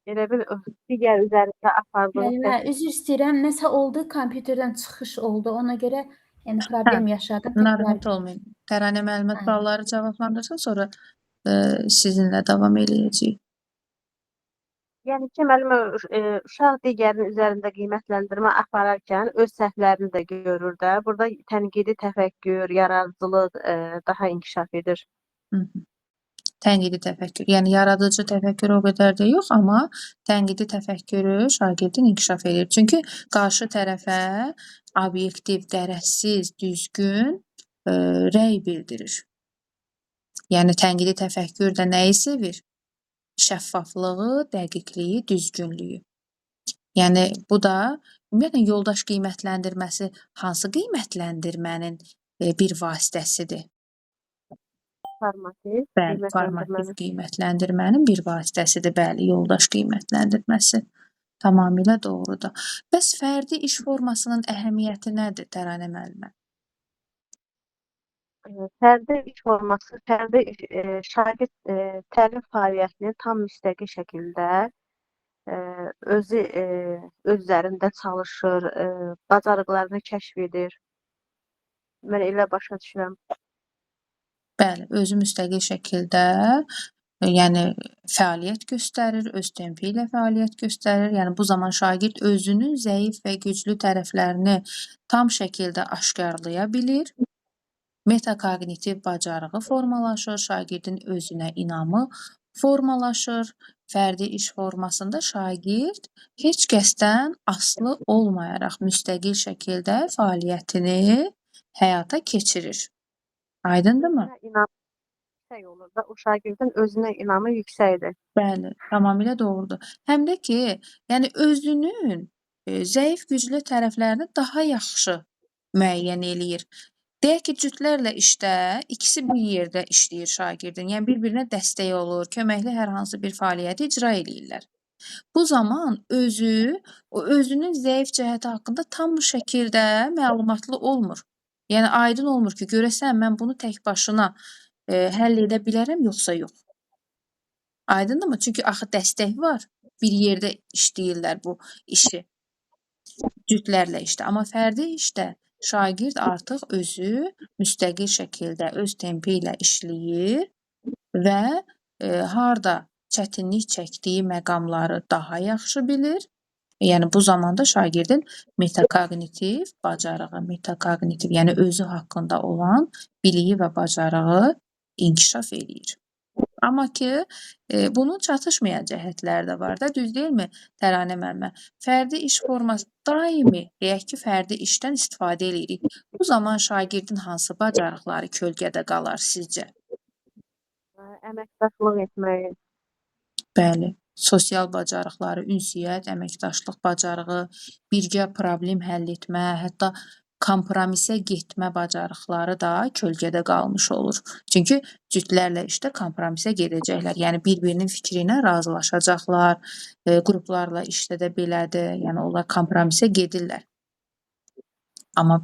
elə bil digər üzərində apardığı Müəllimə, üzr istəyirəm, nəsə oldu, kompüterdən çıxış oldu. Ona görə yəni problem yaşadım. Narahat olmayın. Təranə müəllimə Hə. sualları cavablandırsın, sonra sizinlə davam eləyəcəyik. Yəni ki, müəllimə uşaq digərinin üzərində qiymətləndirmə apararkən öz səhvlərini də görür də. Burada tənqidi təfəkkür, yaradıcılıq daha inkişaf edir. Hı -hı. Tənqidi təfəkkür. Yəni yaradıcı təfəkkür o qədər də yox, amma tənqidi təfəkkürü şagirdin inkişaf edir. Çünki qarşı tərəfə obyektiv, dərəssiz, düzgün rəy bildirir. Yəni tənqidi təfəkkür də nəyi sevir? Şəffaflığı, dəqiqliyi, düzgünlüyü. Yəni bu da ümumiyyətlə yoldaş qiymətləndirməsi hansı qiymətləndirmənin bir vasitəsidir? Formativ Bəli, formativ qiymətləndirmənin bir vasitəsidir, bəli, yoldaş qiymətləndirməsi. Tamamilə doğrudur. Bəs fərdi iş formasının əhəmiyyəti nədir, Təranə müəllimə? Fərdi iş forması, şagird təlim fəaliyyətini tam müstəqil şəkildə özü öz üzərində çalışır, bacarıqlarını kəşf edir. Mən elə başa düşürəm. Bəli, özü müstəqil şəkildə yəni fəaliyyət göstərir, öz tempi ilə fəaliyyət göstərir. Yəni bu zaman şagird özünün zəif və güclü tərəflərini tam şəkildə aşkarlaya bilir. Metakognitiv bacarığı formalaşır, şagirdin özünə inamı formalaşır. Fərdi iş formasında şagird heç kəsdən asılı olmayaraq müstəqil şəkildə fəaliyyətini həyata keçirir. Aydındırmı? İnamı yüksək olur da, o şagirdin özünə inamı yüksəkdir. Bəli, tamamilə doğrudur. Həm də ki, yəni özünün zəif güclü tərəflərini daha yaxşı müəyyən eləyir. Deyək ki, cütlərlə işdə ikisi bir yerdə işləyir şagirdin. Yəni bir-birinə dəstək olur, köməkli hər hansı bir fəaliyyəti icra eləyirlər. Bu zaman özünün zəif cəhəti haqqında tam bu şəkildə məlumatlı olmur. Yəni aydın olmur ki, görəsən mən bunu tək başına həll edə bilərəm yoxsa yox. Aydındırmı? Çünki axı dəstək var. Bir yerdə işləyirlər bu işi. Cütlərlə işdə. Amma fərdi işdə şagird artıq özü müstəqil şəkildə öz tempi ilə işləyir və harda çətinlik çəkdiyi məqamları daha yaxşı bilir. Yəni bu zamanda şagirdin metakognitiv bacarığı, yəni özü haqqında olan biliyi və bacarığı inkişaf eləyir. Amma ki, bunun çatışmayan cəhətləri də var da, düz deyilmi Təranə müəllimə? Fərdi iş forması daimi, deyək ki, fərdi işdən istifadə edirik. Bu zaman şagirdin hansı bacarıqları kölgədə qalar sizcə? Əməkdaşlıq etməyi, Bəli, sosial bacarıqları, ünsiyyət, əməkdaşlıq bacarığı, birgə problem həll etmə, hətta kompromisə getmə bacarıqları da kölgədə qalmış olur. Çünki cütlərlə işdə kompromisə gedəcəklər. Yəni bir-birinin fikri ilə razılaşacaqlar. Qruplarla işdə də belədir. Yəni onlar kompromisə gedirlər. Amma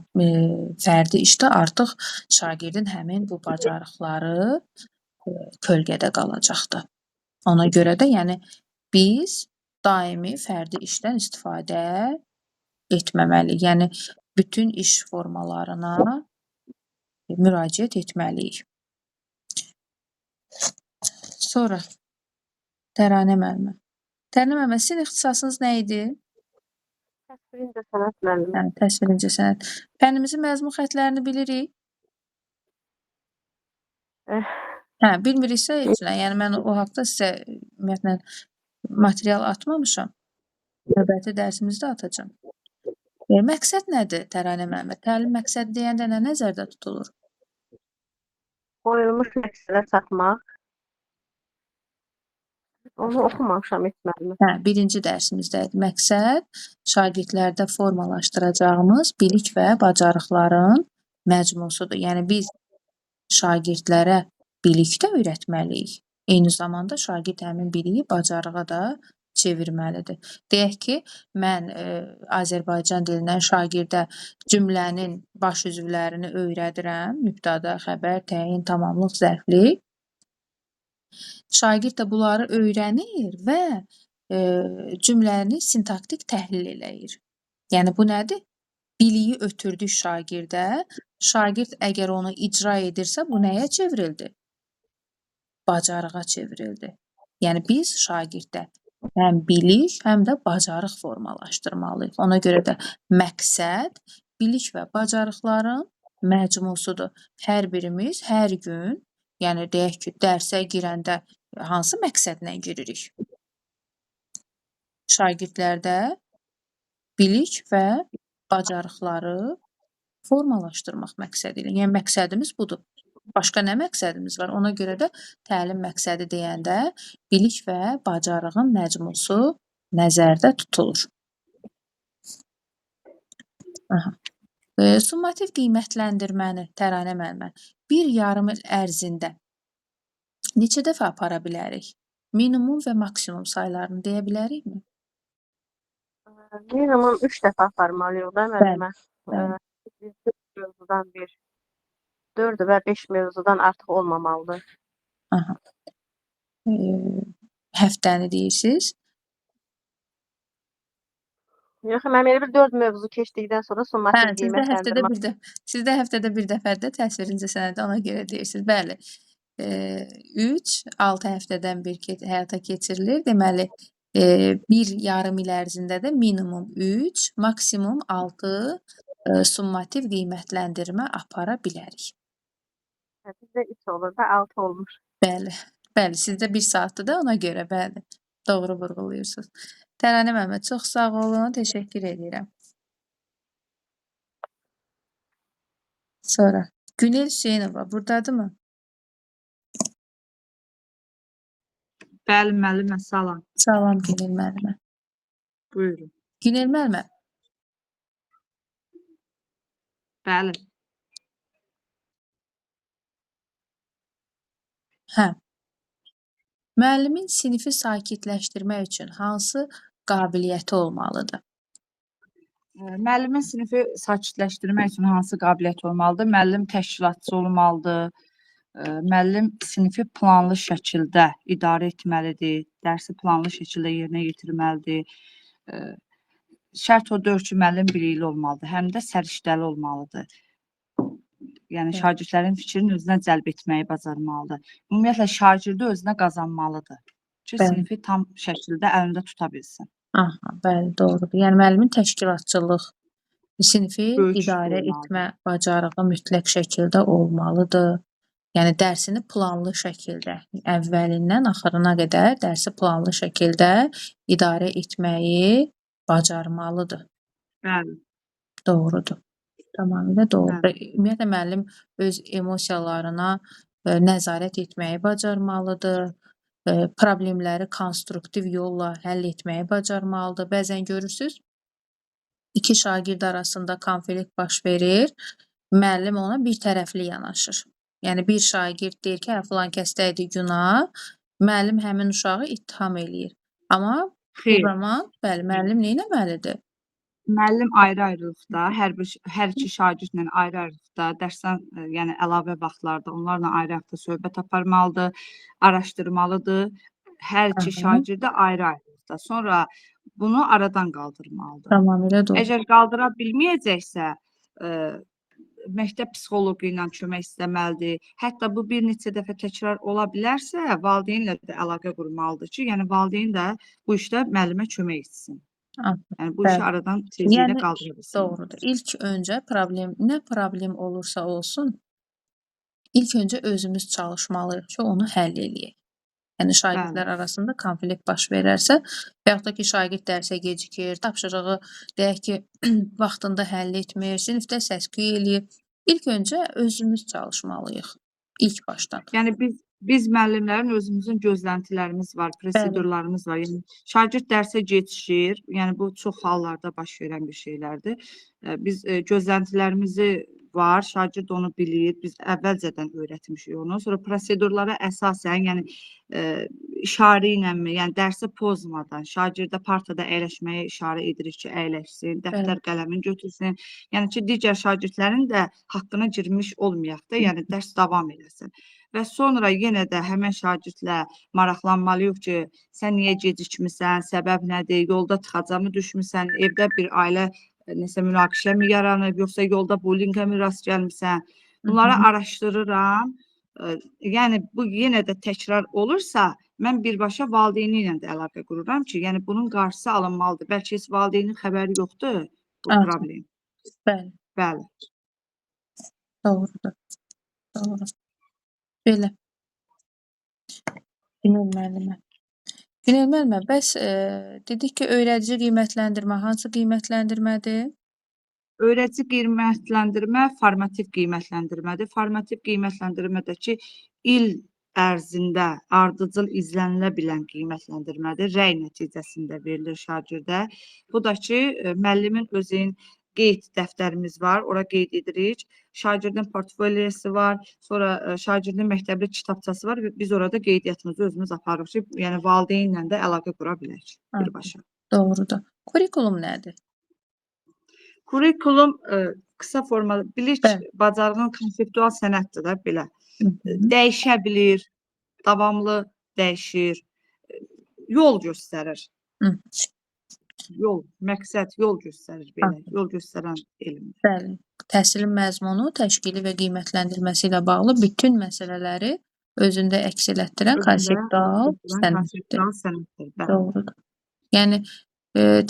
fərdi işdə artıq şagirdin həmin bu bacarıqları kölgədə qalacaqdır. Ona görə də yəni biz daimi fərdi işdən istifadə etməməliyik. Yəni bütün iş formalarına müraciət etməliyik. Sonra Təranə müəllimə. Təranə müəllimə, sizin ixtisasınız nə idi? Təsvir incəsənət müəllimi. Hə, təsvir incəsənət. Fənnimizin məzmun xəttlərini bilirik? Eh. Hə, bilmiriksə heç nə. Yəni mən o haqda sizə ümumiyyətlə material atmamışam. Növbəti dərsimizdə atacağam. Məqsəd nədir Təranə müəllimə? Təlim məqsədi deyəndə nə nəzərdə tutulur? Qoyulmuş məqsədə çatmaq. Onu oxumamışam heç müəllimə. Hə, birinci dərsimizdədir. Məqsəd şagirdlərdə formalaşdıracağımız bilik və bacarıqların məcmusudur. Yəni biz şagirdlərə bilik də öyrətməliyik. Eyni zamanda şagird həmin biliyi bacarığa da çevirməlidir. Deyək ki, mən Azərbaycan dilindən şagirdə cümlənin baş üzvlərini öyrədirəm. Mübtəda, xəbər, təyin, tamamlıq, zərflik. Şagird də bunları öyrənir və cümləni sintaktik təhlil eləyir. Yəni bu nədir? Biliyi ötürdük şagirdə. Şagird əgər onu icra edirsə, bu nəyə çevrildi? Bacarığa çevrildi. Yəni biz şagirddə həm bilik, həm də bacarıq formalaşdırmalıyıq. Ona görə də məqsəd bilik və bacarıqların məcmusudur. Hər birimiz hər gün, yəni deyək ki, dərsə girəndə hansı məqsədlə giririk? Şagirdlərdə bilik və bacarıqları formalaşdırmaq məqsədilə. Yəni məqsədimiz budur. Başqa nə məqsədimiz var? Ona görə də təlim məqsədi deyəndə bilik və bacarığın məcmusu nəzərdə tutulur. Aha. Summativ qiymətləndirməni Təranə müəllimə bir yarım il ərzində neçə dəfə apara bilərik? Minimum və maksimum saylarını deyə bilərikmi? Minimum 3 dəfə aparmalıyıq da müəllimə. Bəli. 4 mövzudan bir, 4 və 5 mövzudan artıq olmamalıdır. Aha. Həftəni deyirsiniz? Yox, mənim elə bir 4 mövzu keçdikdən sonra summativ qiymətləndirmə. Sizdə həftədə bir dəfə də təsvir incəsənəti ona görə deyirsiniz. Bəli. 3-6 həftədən bir həyata keçirilir. Deməli, bir yarım il ərzində də minimum 3, maksimum 6 summativ qiymətləndirmə apara bilərik. Bizdə 3 olur da 6 olmuş. Bəli. Bəli, sizdə 1 saatdır da ona görə, bəli. Doğru vurğulayırsınız. Təranə müəllimə, çox sağ olun, təşəkkür edirəm. Sonra Günel Hüseynova burdadırmı? Bəli, müəllimə, salam. Salam Günel müəllimə. Buyurun. Günel müəllimə. Bəli. Hə. Müəllimin sinifi sakitləşdirmək üçün hansı qabiliyyəti olmalıdır? Müəllimin sinifi sakitləşdirmək üçün hansı qabiliyyət olmalıdır? Müəllim təşkilatçı olmalıdır. Müəllim sinifi planlı şəkildə idarə etməlidir. Dərsi planlı şəkildə yerinə yetirməlidir. Şərt odur ki, müəllim bilikli olmalıdır. Həm də səriştəli olmalıdır. Yəni şagirdlərin fikrini özünə cəlb etməyi bacarmalıdır. Ümumiyyətlə şagirdi özünə qazanmalıdır ki, sinifi tam şəkildə əlində tuta bilsin. Aha, bəli, doğrudur. Yəni müəllimin təşkilatçılıq, sinifi Böyük idarə olmalıdır. etmə bacarığı mütləq şəkildə olmalıdır. Yəni dərsini planlı şəkildə, əvvəlindən axırına qədər dərsi planlı şəkildə idarə etməyi bacarmalıdır. Bəli. Doğrudur. Tamamilə doğrudur. Bəli. Ümumiyyətlə müəllim öz emosiyalarına nəzarət etməyi bacarmalıdır. problemləri konstruktiv yolla həll etməyi bacarmalıdır. Bəzən görürsüz, iki şagird arasında konflikt baş verir, müəllim ona bir tərəfli yanaşır. Yəni bir şagird deyir ki, filan kəsdəydi günah, müəllim həmin uşağı ittiham eləyir. Amma bu Xeyr. zaman bəli, müəllim nə etməlidir? Müəllim ayrı-ayrılıqda, hər iki şagirdlə ayrı-ayrılıqda, dərsdən yəni əlavə vaxtlarda onlarla ayrı-ayrılıqda söhbət aparmalıdır, araşdırmalıdır. Hər iki Aha. şagirdə ayrı-ayrılıqda. Sonra bunu aradan qaldırmalıdır. Tamamilə doğru. Əgər qaldıra bilməyəcəksə, məktəb psixoloqu ilə kömək istəməlidir. Hətta bu bir neçə dəfə təkrar ola bilərsə, valideynlə də əlaqə qurmalıdır ki, yəni valideyn də bu işdə müəllimə kömək etsin. Yəni bu işi Bəli. aradan tezliklə Yəni qaldıra bilsin. doğrudur. İlk öncə nə problem olursa olsun, ilk öncə özümüz çalışmalıyıq ki, onu həll eləyək. Yəni şagirdlər arasında konflikt baş verərsə, və yaxud da ki, şagird dərsə gecikir, tapşırığı deyək ki, vaxtında həll etmir, sinifdə səs-küy eləyir. İlk öncə özümüz çalışmalıyıq. İlk başdan. Yəni biz müəllimlərin özümüzün gözləntilərimiz var, prosedurlarımız var. Yəni şagird dərsə gecikir. Yəni bu çox hallarda baş verən bir şeylərdir. Biz gözləntilərimizi var, şagird onu bilir. Biz əvvəlcədən öyrətmişik onu. Sonra prosedurlara əsasən, yəni işarə ilə, yəni dərsi pozmadan, şagirdə partada əyləşməyə işarə edirik ki, əyləşsin, dəftər qələmin götürsün. Yəni ki, digər şagirdlərin də haqqına girmiş olmayaq da, yəni dərs davam eləsin. Və sonra yenə də həmən şagirdlə maraqlanmalıyıq ki, sən niyə gecikmisən, səbəb nədir, yolda tıxacamı düşmüsən, evdə bir ailə nəsə münaqişə mi yaranıb, yoxsa yolda bullyingə mi rast gəlmisən? Bunları araşdırıram. Yəni bu yenə də təkrar olursa, mən birbaşa valideyni ilə də əlaqə qururam ki, yəni bunun qarşısı alınmalıdır. Bəlkə heç valideynin xəbəri yoxdur bu problem. Bəli, Bəli. doğrudur. Doğru. Belə. Günel müəllimə. Günel müəllimə, bəs dedik ki, öyrədici qiymətləndirmə hansı qiymətləndirmədir? Öyrədici qiymətləndirmə formativ qiymətləndirmədir. Formativ qiymətləndirmədəki il ərzində ardıcıl izlənilə bilən qiymətləndirmədir. Rəy nəticəsində verilir şagirdə. Bu da ki, müəllimin özünün qeyd dəftərimiz var, ora qeyd edirik. Şagirdin portfolyosu var, sonra şagirdin məktəbli kitabçası var və biz orada qeydiyyatımızı özümüz aparırıq ki, yəni valideynlə də əlaqə qura bilək birbaşa. Doğrudur. Kurikulum nədir? Kurikulum qısa formada bilik bacarığının konseptual sənəddir də belə. Dəyişə bilir, davamlı dəyişir, yol göstərir. Yol, məqsəd yol göstərir belə, yol göstərən elmdir. Bəli. Təhsilin məzmunu, təşkili və qiymətləndirməsi ilə bağlı bütün məsələləri özündə əks elətdirən konseptual sənəddir. Doğrudur. Yəni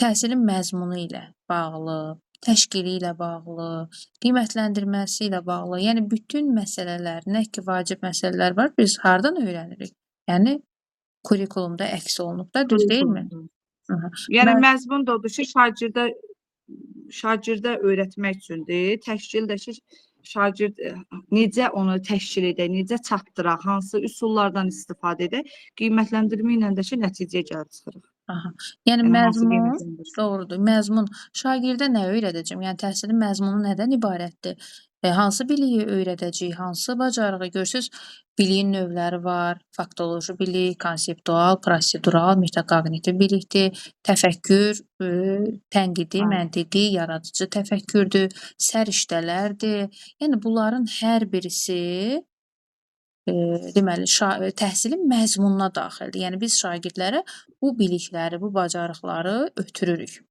təhsilin məzmunu ilə bağlı, təşkili ilə bağlı, qiymətləndirməsi ilə bağlı, yəni bütün məsələlər, nə ki vacib məsələlər var, biz hardan öyrənirik? Yəni kurikulumda əks olunub da, düz deyilmi? Yəni məzmun da odur ki, şagirdə öyrətmək üçündür. Təşkil də ki, şagird necə onu təşkil edək, necə çatdıraq, hansı üsullardan istifadə edək, qiymətləndirmə ilə də ki, nəticəyə gəlib çıxırıq. Yəni məzmun, doğrudur, məzmun şagirdə nə öyrədəcəm? Yəni təhsilin məzmunu nədən ibarətdir? Hansı biliyi öyrədəcəyik, hansı bacarığı görürsüz? Biliyin növləri var, faktoloji bilik, konseptual, prosedural, metaqognitiv bilikdir, təfəkkür, tənqidi, məntiqi, yaradıcı təfəkkürdür, səriştələrdir. Yəni bunların hər birisi deməli, təhsilin məzmununa daxildir. Yəni biz şagirdlərə bu bilikləri, bu bacarıqları ötürürük.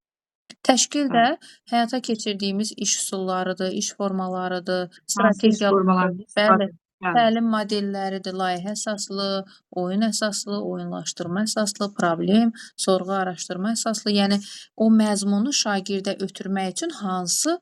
Təşkil də həyata keçirdiyimiz iş üsullarıdır, iş formalarıdır, strategiyalardır, bəli, təlim modelləridir, layihə əsaslı, oyun əsaslı, oyunlaşdırma əsaslı, problem, sorğu araşdırma əsaslı. Yəni o məzmunu şagirdə ötürmək üçün hansı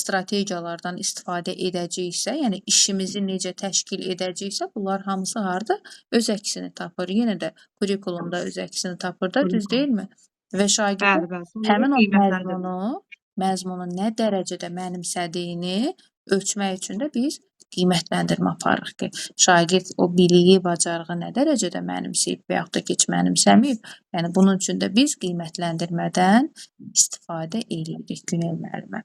strategiyalardan istifadə edəcəyiksə, yəni işimizi necə təşkil edəcəyiksə, bunlar hamısı harda öz əksini tapır. Yenə də kurikulumda öz əksini tapır da, düz deyilmi? Və şagird həmin o məzmunu nə dərəcədə mənimsədiyini ölçmək üçün də biz qiymətləndirmə aparırıq ki, şagird o biliyi, bacarığı nə dərəcədə mənimsəyib və yaxud da ki, heç mənimsəməyib. Yəni bunun üçün də biz qiymətləndirmədən istifadə edirik Günel müəllimə.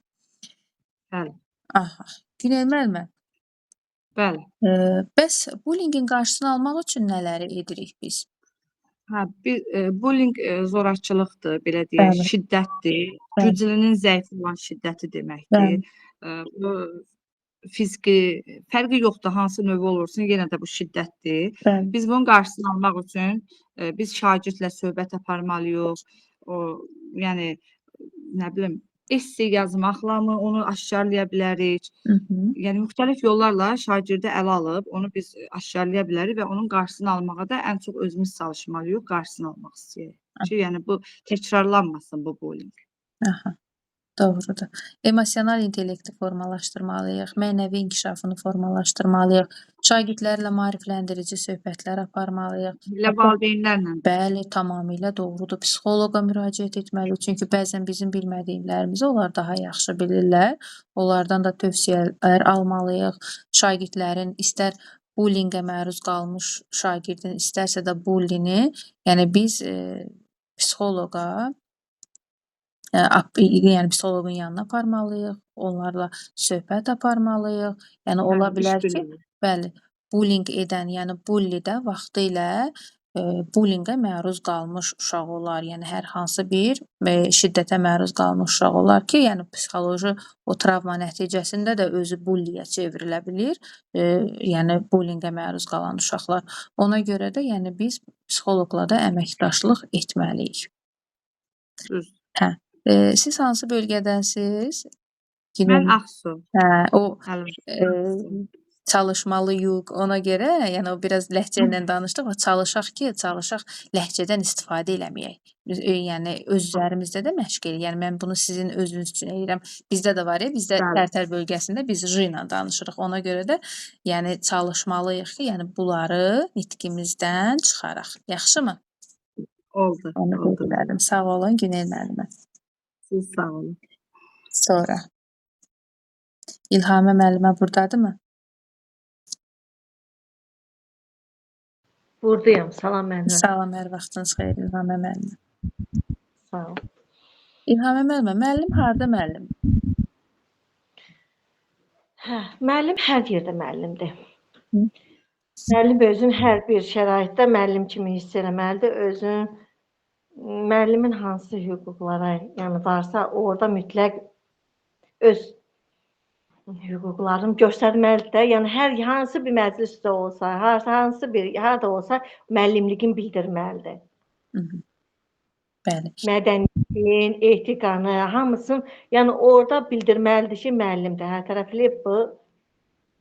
Bəli, Aha. Günel müəllimə, bəli. bəs bullyingin qarşısını almaq üçün nələri edirik biz? Hə, bullying zorakılıqdır, belə deyək, Bəli. şiddətdir. Bəli. Güclünün zəif olan şiddəti deməkdir. Bu fiziki fərqi yoxdur, hansı növü olursun, yenə də bu şiddətdir. Bəli. Biz bunun qarşısını almaq üçün biz şagirdlə söhbət aparmalıyıq. Yəni nə bilim, esse yazmaqla mı onu aşkarlaya bilərik? Yəni müxtəlif yollarla şagirdi ələ alıb onu biz aşkarlaya bilərik və onun qarşısını almağa da ən çox özümüz çalışmalıyıq, qarşısını almaq istəyirik ki, yəni bu təkrarlanmasın bu bullying. Aha. Doğrudur. Emosional intellekti formalaşdırmalıyıq, mənəvi inkişafını formalaşdırmalıyıq, şagirdlərlə maarifləndirici söhbətlər aparmalıyıq. Elə valideynlərlə. Bəli, tamamilə doğrudur. Psixoloqa müraciət etməliyik. Çünki bəzən bizim bilmədiklərimizi onlar daha yaxşı bilirlər. Onlardan da tövsiyələr almalıyıq. Şagirdlərin istər bullyingə məruz qalmış şagirdin, istərsə də bullini, yəni biz psixoloqa yəni psixoloqun yanına aparmalıyıq, onlarla söhbət aparmalıyıq. Yəni ola Bəli, bilər iş ki, birliyi. bəli, bullying edən, yəni bully də vaxtilə bullyingə məruz qalmış uşaq olar. Yəni hər hansı bir şiddətə məruz qalmış uşaq olar ki, yəni psixoloji o travma nəticəsində də özü bullyyə çevrilə bilir. Yəni bullyingə məruz qalan uşaqlar. Ona görə də yəni biz psixoloqla da əməkdaşlıq etməliyik. Düz. Hə. Siz hansı bölgədənsiz? Mən Ağsu. Hə, o Ağsu. çalışmalıyıq. Ona görə, yəni o biraz ləhcə ilə danışdıq və çalışaq ləhcədən istifadə eləməyək. Yəni öz üzərimizdə də məşq eləyək. Yəni mən bunu sizin özünüz üçün eləyirəm. Bizdə də var ya, bizdə Tərtər bölgəsində biz J ilə danışırıq. Ona görə də yəni çalışmalıyıq ki, yəni bunları nitqimizdən çıxaraq. Yaxşımı? Oldu. Onu bildirdim. Sağ olun Günel müəllimə. Siz sağ olun. Sonra İlhamə müəllimə burdadırmı? Buradayam. Salam müəllimə. Salam, hər vaxtınız xeyir İlhamə müəllimə. Sağ ol. İlhamə müəllimə, müəllim harda müəllim? Hə, müəllim hər yerdə müəllimdir. Hı. Müəllim özün hər bir şəraitdə müəllim kimi hiss eləməlidir. Özün müəllimin hansı hüquqlara yəni varsa, orada mütləq öz hüquqlarını göstərməlidir də. Yəni hər hansı bir məclisdə olsa, harda olsa müəllimliyin bildirməlidir. Bəli. Mədəniyyətin, etiqanı, hamısını, yəni orada bildirməlidir ki, müəllimdir. Hər tərəfli bu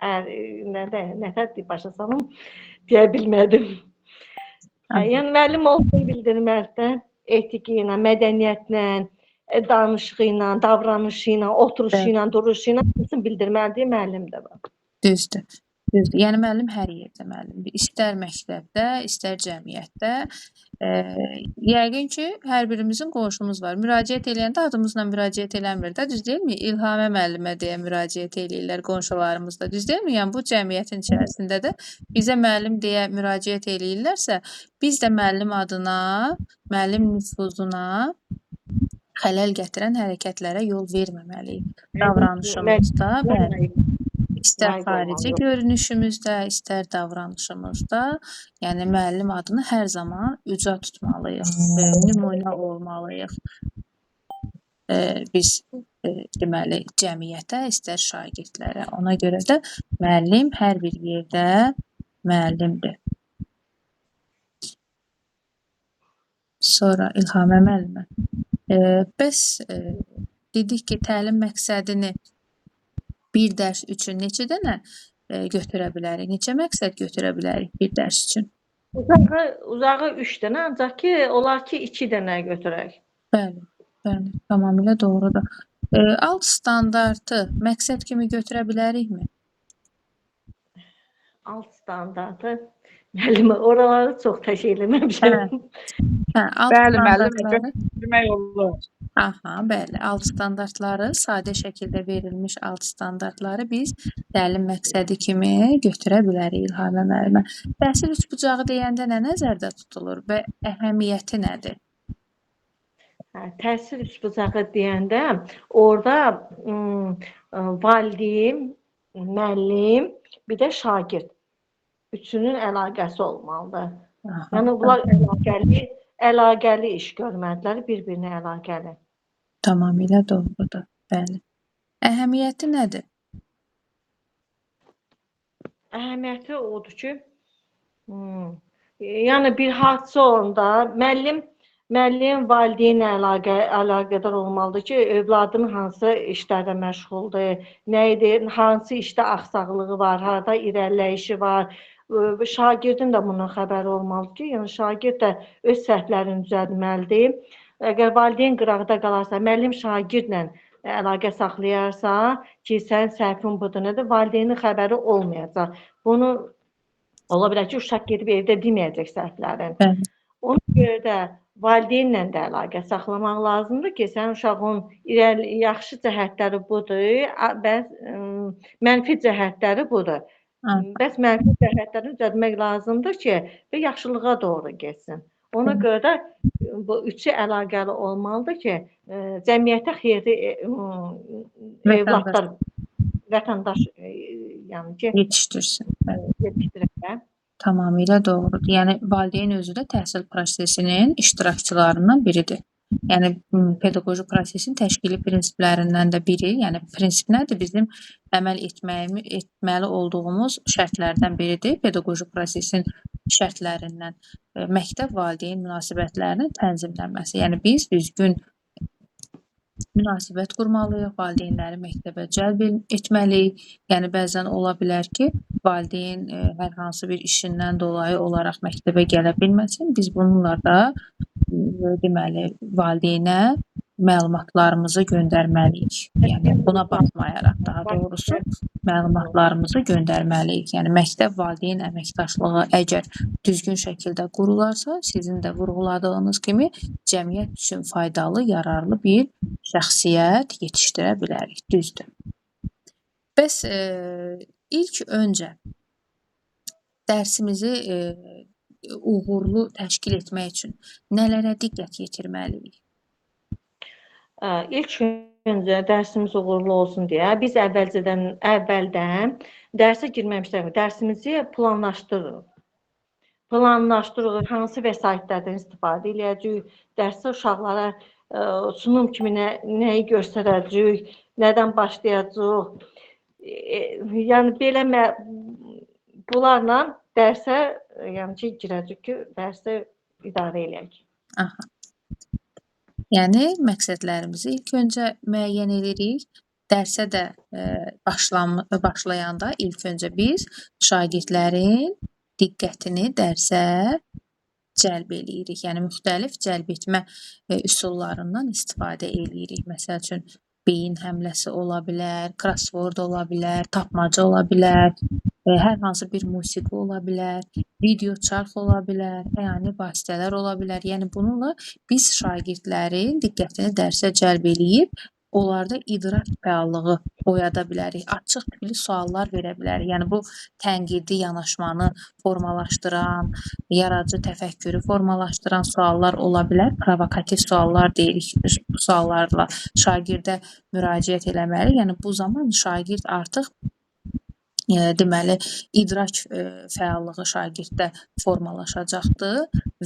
nədir başa salım deyə bilmədim. Yəni müəllim olduğunu bildirməlidir. Etiqi ilə, mədəniyyətlə, danışığı ilə, davranışı ilə, oturuşu ilə, duruşu ilə hamısını bildirməlidir müəllimdir. Düzdür. Düzdür. Yəni müəllim hər yerdə müəllimdir. İstər məktəbdə, istər cəmiyyətdə. Yəqin ki, hər birimizin qonşumuz var. Müraciət eləyəndə adımızla müraciət eləmir də, düz deyilmi? İlhamə müəllimə deyə müraciət eləyirlər qonşularımız da, düz deyilmi? Yəni bu cəmiyyətin içərisində də bizə müəllim deyə müraciət eləyirlərsə, biz də müəllim adına, müəllim nüfuzuna xələl gətirən hərəkətlərə yol verməməliyik. Davranışımızda, bəli. İstər xarici görünüşümüzdə, istər davranışımızda, yəni müəllim adını hər zaman uca tutmalıyıq, nümunə olmalıyıq. Biz deməli cəmiyyətə, istər şagirdlərə. Ona görə də müəllim hər bir yerdə müəllimdir. Sonra İlhamə müəllimə. Bəs dedik ki, təlim məqsədini bir dərs üçün neçə dənə götürə bilərik? Neçə məqsəd götürə bilərik bir dərs üçün? Uzağı 3 dənə, ancaq ki, olar ki, 2 dənə götürək. Bəli, bəli, tamamilə doğrudur. Alt standartı məqsəd kimi götürə bilərikmi? Alt standartı müəllimə oraları çox təşkil eləməmişəm. Hə, alt Bəli, müəllim, standartları. demək olur. Aha, bəli. Alt standartları, sadə şəkildə verilmiş alt standartları biz təlim məqsədi kimi götürə bilərik İlhamə müəllimə. Təhsil üçbucağı deyəndə nə nəzərdə tutulur və əhəmiyyəti nədir? Təhsil üçbucağı deyəndə orada valideyn, müəllim, bir də şagird üçünün əlaqəsi olmalıdır. Aha, Yəni bunlar əlaqəli iş görməlidirlər, bir-birinə əlaqəli. tamamilə doğrudur. Bəli. Əhəmiyyəti nədir? Əhəmiyyəti odur ki, yəni bir hadisə olanda müəllim valideynlə əlaqədar olmalıdır ki, övladının hansı işlərdə məşğuldur, nə edir, hansı işdə axsaqlığı var, harada irəliləyişi var. Şagirdin də bundan xəbəri olmalıdır ki, yəni şagird də öz səhvlərini düzəltməlidir. Əgər valideyn qırağda qalarsa, müəllim şagirdlə əlaqə saxlayarsa ki, sənin səhvin budur, nədir? Valideynin xəbəri olmayacaq. Bunu ola bilər ki, uşaq gedib evdə deməyəcək səhvlərin. Bəli. Ona görə də valideynlə də əlaqə saxlamaq lazımdır ki, sənin uşağın yaxşı cəhətləri budur, bəs mənfi cəhətləri budur. Bəs mənfi cəhətlərini düzəltmək lazımdır ki, və yaxşılığa doğru getsin. Ona görə də bu üçü əlaqəli olmalıdır ki, cəmiyyətə xeyirli evladlar, vətəndaş yəni ki, Yetişdirsin. Bəli. yetişdirək. Tamamilə doğrudur. Yəni valideyn özü də təhsil prosesinin iştirakçılarından biridir. Yəni pedaqoji prosesin təşkili prinsiplərindən də biri, yəni prinsip nədir? Bizim əməl etməli olduğumuz şərtlərdən biridir. Pedaqoji prosesin şərtlərindən məktəb valideyn münasibətlərinin tənzimlənməsi. Yəni biz düzgün münasibət qurmalıyıq, valideynləri məktəbə cəlb etməliyik. Yəni bəzən ola bilər ki, valideyn hər hansı bir işindən dolayı olaraq məktəbə gələ bilməsin. Biz bununla da deməli valideynə məlumatlarımızı göndərməliyik. Yəni buna baxmayaraq daha doğrusu məlumatlarımızı göndərməliyik. Yəni məktəb valideyn əməkdaşlığı əgər düzgün şəkildə qurularsa, sizin də vurğuladığınız kimi cəmiyyət üçün faydalı, yararlı bir şəxsiyyət yetişdirə bilərik. Düzdür. Bəs ilk öncə dərsimizi uğurlu təşkil etmək üçün nələrə diqqət yetirməliyik? İlk öncə dərsimiz uğurlu olsun deyə biz əvvəldən dərsə girməmişdən dərsimizi planlaşdırırıq. Hansı vəsaitlərdən istifadə edəcəyik, dərsə uşaqlara sunum kimi nəyi göstərəcəyik, nədən başlayacağıq. Yəni belə bunlarla dərsə yəni ki, girəcək ki, dərsə idarə eləyək. Aha. Yəni məqsədlərimizi ilk öncə müəyyən edirik. Dərsə də başlayanda ilk öncə biz şagirdlərin diqqətini dərsə cəlb eləyirik. Yəni müxtəlif cəlb etmə üsullarından istifadə eləyirik. Məsəl üçün beyin həmləsi ola bilər, crossword ola bilər, tapmaca ola bilər, hər hansı bir musiqi ola bilər, video çarx ola bilər, əyani vasitələr ola bilər. Yəni bununla biz şagirdlərin diqqətini dərsə cəlb eləyib, onlarda idrak fəallığı oyada bilərik. Açıq tipli suallar verə bilərik. Yəni bu tənqidi yanaşmanı formalaşdıran, yaradıcı təfəkkürü formalaşdıran suallar ola bilər. Provokativ suallar deyirik. Bu suallarla şagirdə müraciət eləməli. Yəni bu zaman şagird artıq deməli idrak fəallığı şagirddə formalaşacaqdır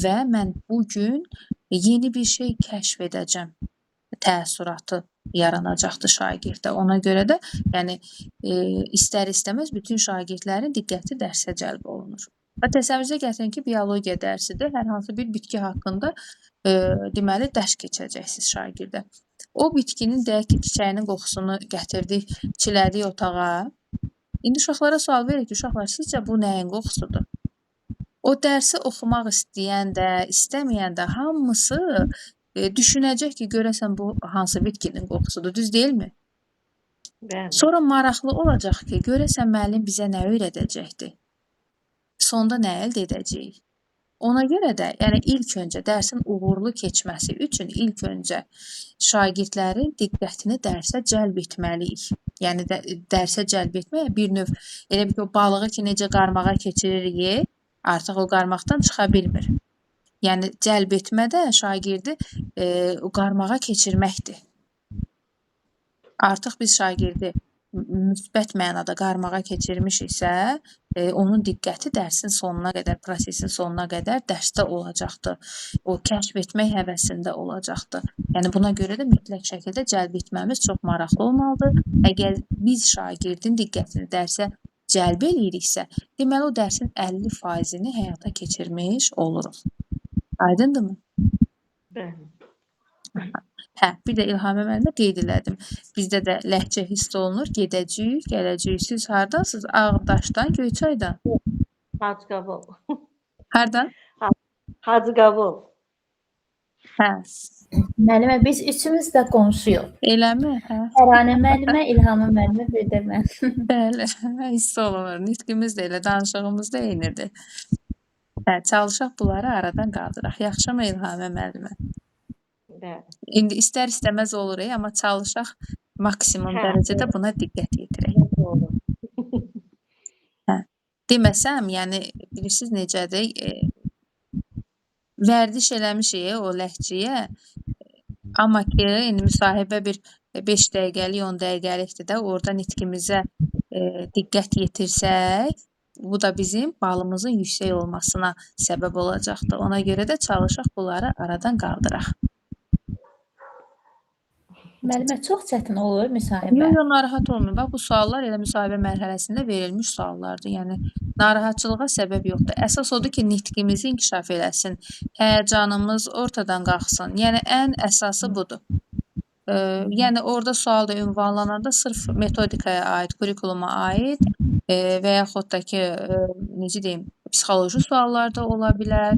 və mən bu gün yeni bir şey kəşf edəcəm təəssüratı yaranacaqdır şagirddə. Ona görə də yəni istər-istəməz bütün şagirdlərin diqqəti dərsə cəlb olunur. Təsəvvürünüzə gətirin ki, biologiya dərsidir. Hər hansı bir bitki haqqında deməli dərs keçəcəksiniz şagirdə. O bitkinin deyək ki, çiçəyinin qoxusunu gətirdik, çilədik otağa. İndi uşaqlara sual verir ki, uşaqlar sizcə bu nəyin qoxusudur? O dərsi oxumaq istəyən də, istəməyən də hamısı düşünəcək ki, görəsən bu hansı bitkinin qoxusudur, düz deyilmi? Bəli. Sonra maraqlı olacaq ki, görəsən müəllim bizə nə öyrədəcəkdir? Sonda nə əldə edəcəyik? Ona görə də, yəni ilk öncə dərsin uğurlu keçməsi üçün ilk öncə şagirdlərin diqqətini dərsə cəlb etməliyik. Yəni dərsə cəlb etmək bir növ elə bil ki, o balığı ki necə qarmağa keçiririk, artıq o qarmaqdan çıxa bilmir. Yəni cəlb etmə də şagirdi o qarmağa keçirməkdir. Artıq biz şagirdi müsbət mənada qarmağa keçirmişiksə, onun diqqəti dərsin sonuna qədər, prosesin sonuna qədər dərsdə olacaqdır. O kəşf etmək həvəsində olacaqdır. Yəni buna görə də mütləq şəkildə cəlb etməmiz çox maraqlı olmalıdır. Əgər biz şagirdin diqqətini dərsə cəlb eləyiriksə, deməli o dərsin 50%-ni həyata keçirmiş oluruq. Aydındırmı? Bəli. Hə, bir də İlhamə müəllimə qeyd elədim. Bizdə də ləhcə hiss olunur. Gedəcəyik, gələcəyik. Siz hardasınız? Ağdaşdan, Göyçaydan. Hacı Qabul. Hardan? Hacı Qabul. Hə, Müəllimə, biz üçümüz də qonşuyuq. eləmi? Hə, Təranə müəllimə, İlhamə müəllimə, bir də mən. bəli. Hiss olunur. Nitqimiz də elə, danışığımız da eynidir. Hə, çalışaq bunları aradan qaldıraq. Yaxşımı İlhamə müəllimə? Bəli. İndi istər-istəməz olur, amma çalışaq maksimum Hə, dərəcədə buna diqqət yetirək. Doğru. Deməsəm, yəni bilirsiniz necədir? Vərdiş eləmişik o ləhcəyə. Amma ki, indi müsahibə bir 5 dəqiqəlik, 10 dəqiqəlikdir də, orada nitqimizə diqqət yetirsək, bu da bizim balımızın yüksək olmasına səbəb olacaqdır. Ona görə də çalışaq bunları aradan qaldıraq. Müəllimə, çox çətin olur müsahibə. Yox, narahat olmayın. Bax, bu suallar elə müsahibə mərhələsində verilmiş suallardır. Yəni, narahatçılığa səbəb yoxdur. Əsas odur ki, nitqimizi inkişaf eləsin, həyəcanımız ortadan qalxsın. Yəni, ən əsası budur. Yəni, orada sual da ünvanlananda sırf metodikaya aid, kurikuluma aid və yaxud da ki, necə deyim, psixoloji suallar da ola bilər.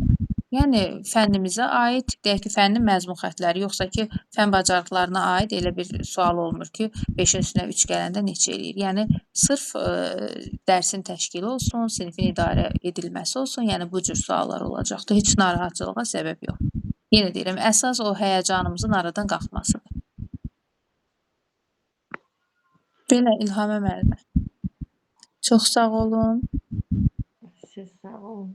Yəni, fənnimizə aid, deyək ki, fənnin məzmun xətləri, yoxsa ki, fənn bacarıqlarına aid elə bir sual olmur ki, 5-in üstünə 3 gələndə neçə eləyir. Yəni, sırf dərsin təşkili olsun, sinifin idarə edilməsi olsun, yəni bu cür suallar olacaqdır. Heç narahatçılığa səbəb yox. Yenə deyirəm, əsas o həyəcanımızın aradan qalxmasıdır. Belə İlhamə müəllimə. Çox sağ olun. Siz sağ olun.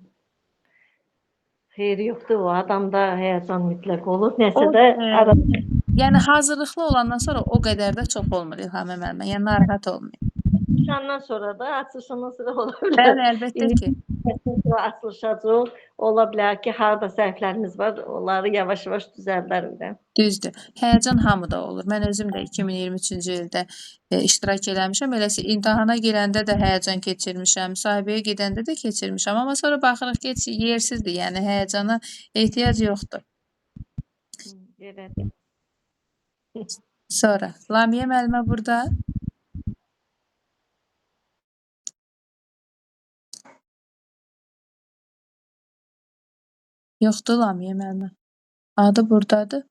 Xeyri yoxdur, o adamda həyəcan mütləq olur. Nəsə də arada Yəni hazırlıqlı olandan sonra o qədər də çox olmur İlhamə müəllimə. Yəni narahat olmayın. açılışandan sonra da, açılışandan sonra ola bilər. Bəli, əlbəttə ki. Sonra açılışacaq. Ola bilər ki, harda səhvlərimiz var, onları yavaş-yavaş düzəldərik. Düzdür. Həyəcan hamıda olur. Mən özüm də 2023-cü ildə iştirak eləmişəm. Eləsə imtahana girəndə də həyəcan keçirmişəm, müsahibəyə gedəndə də keçirmişəm. Amma sonra baxırıq ki, yersizdir. Yəni həyəcana ehtiyac yoxdur. Evet. Sonra Lamiyə müəllimə burada. Yoxdur Lamiyə müəllimə. Adı burdadır.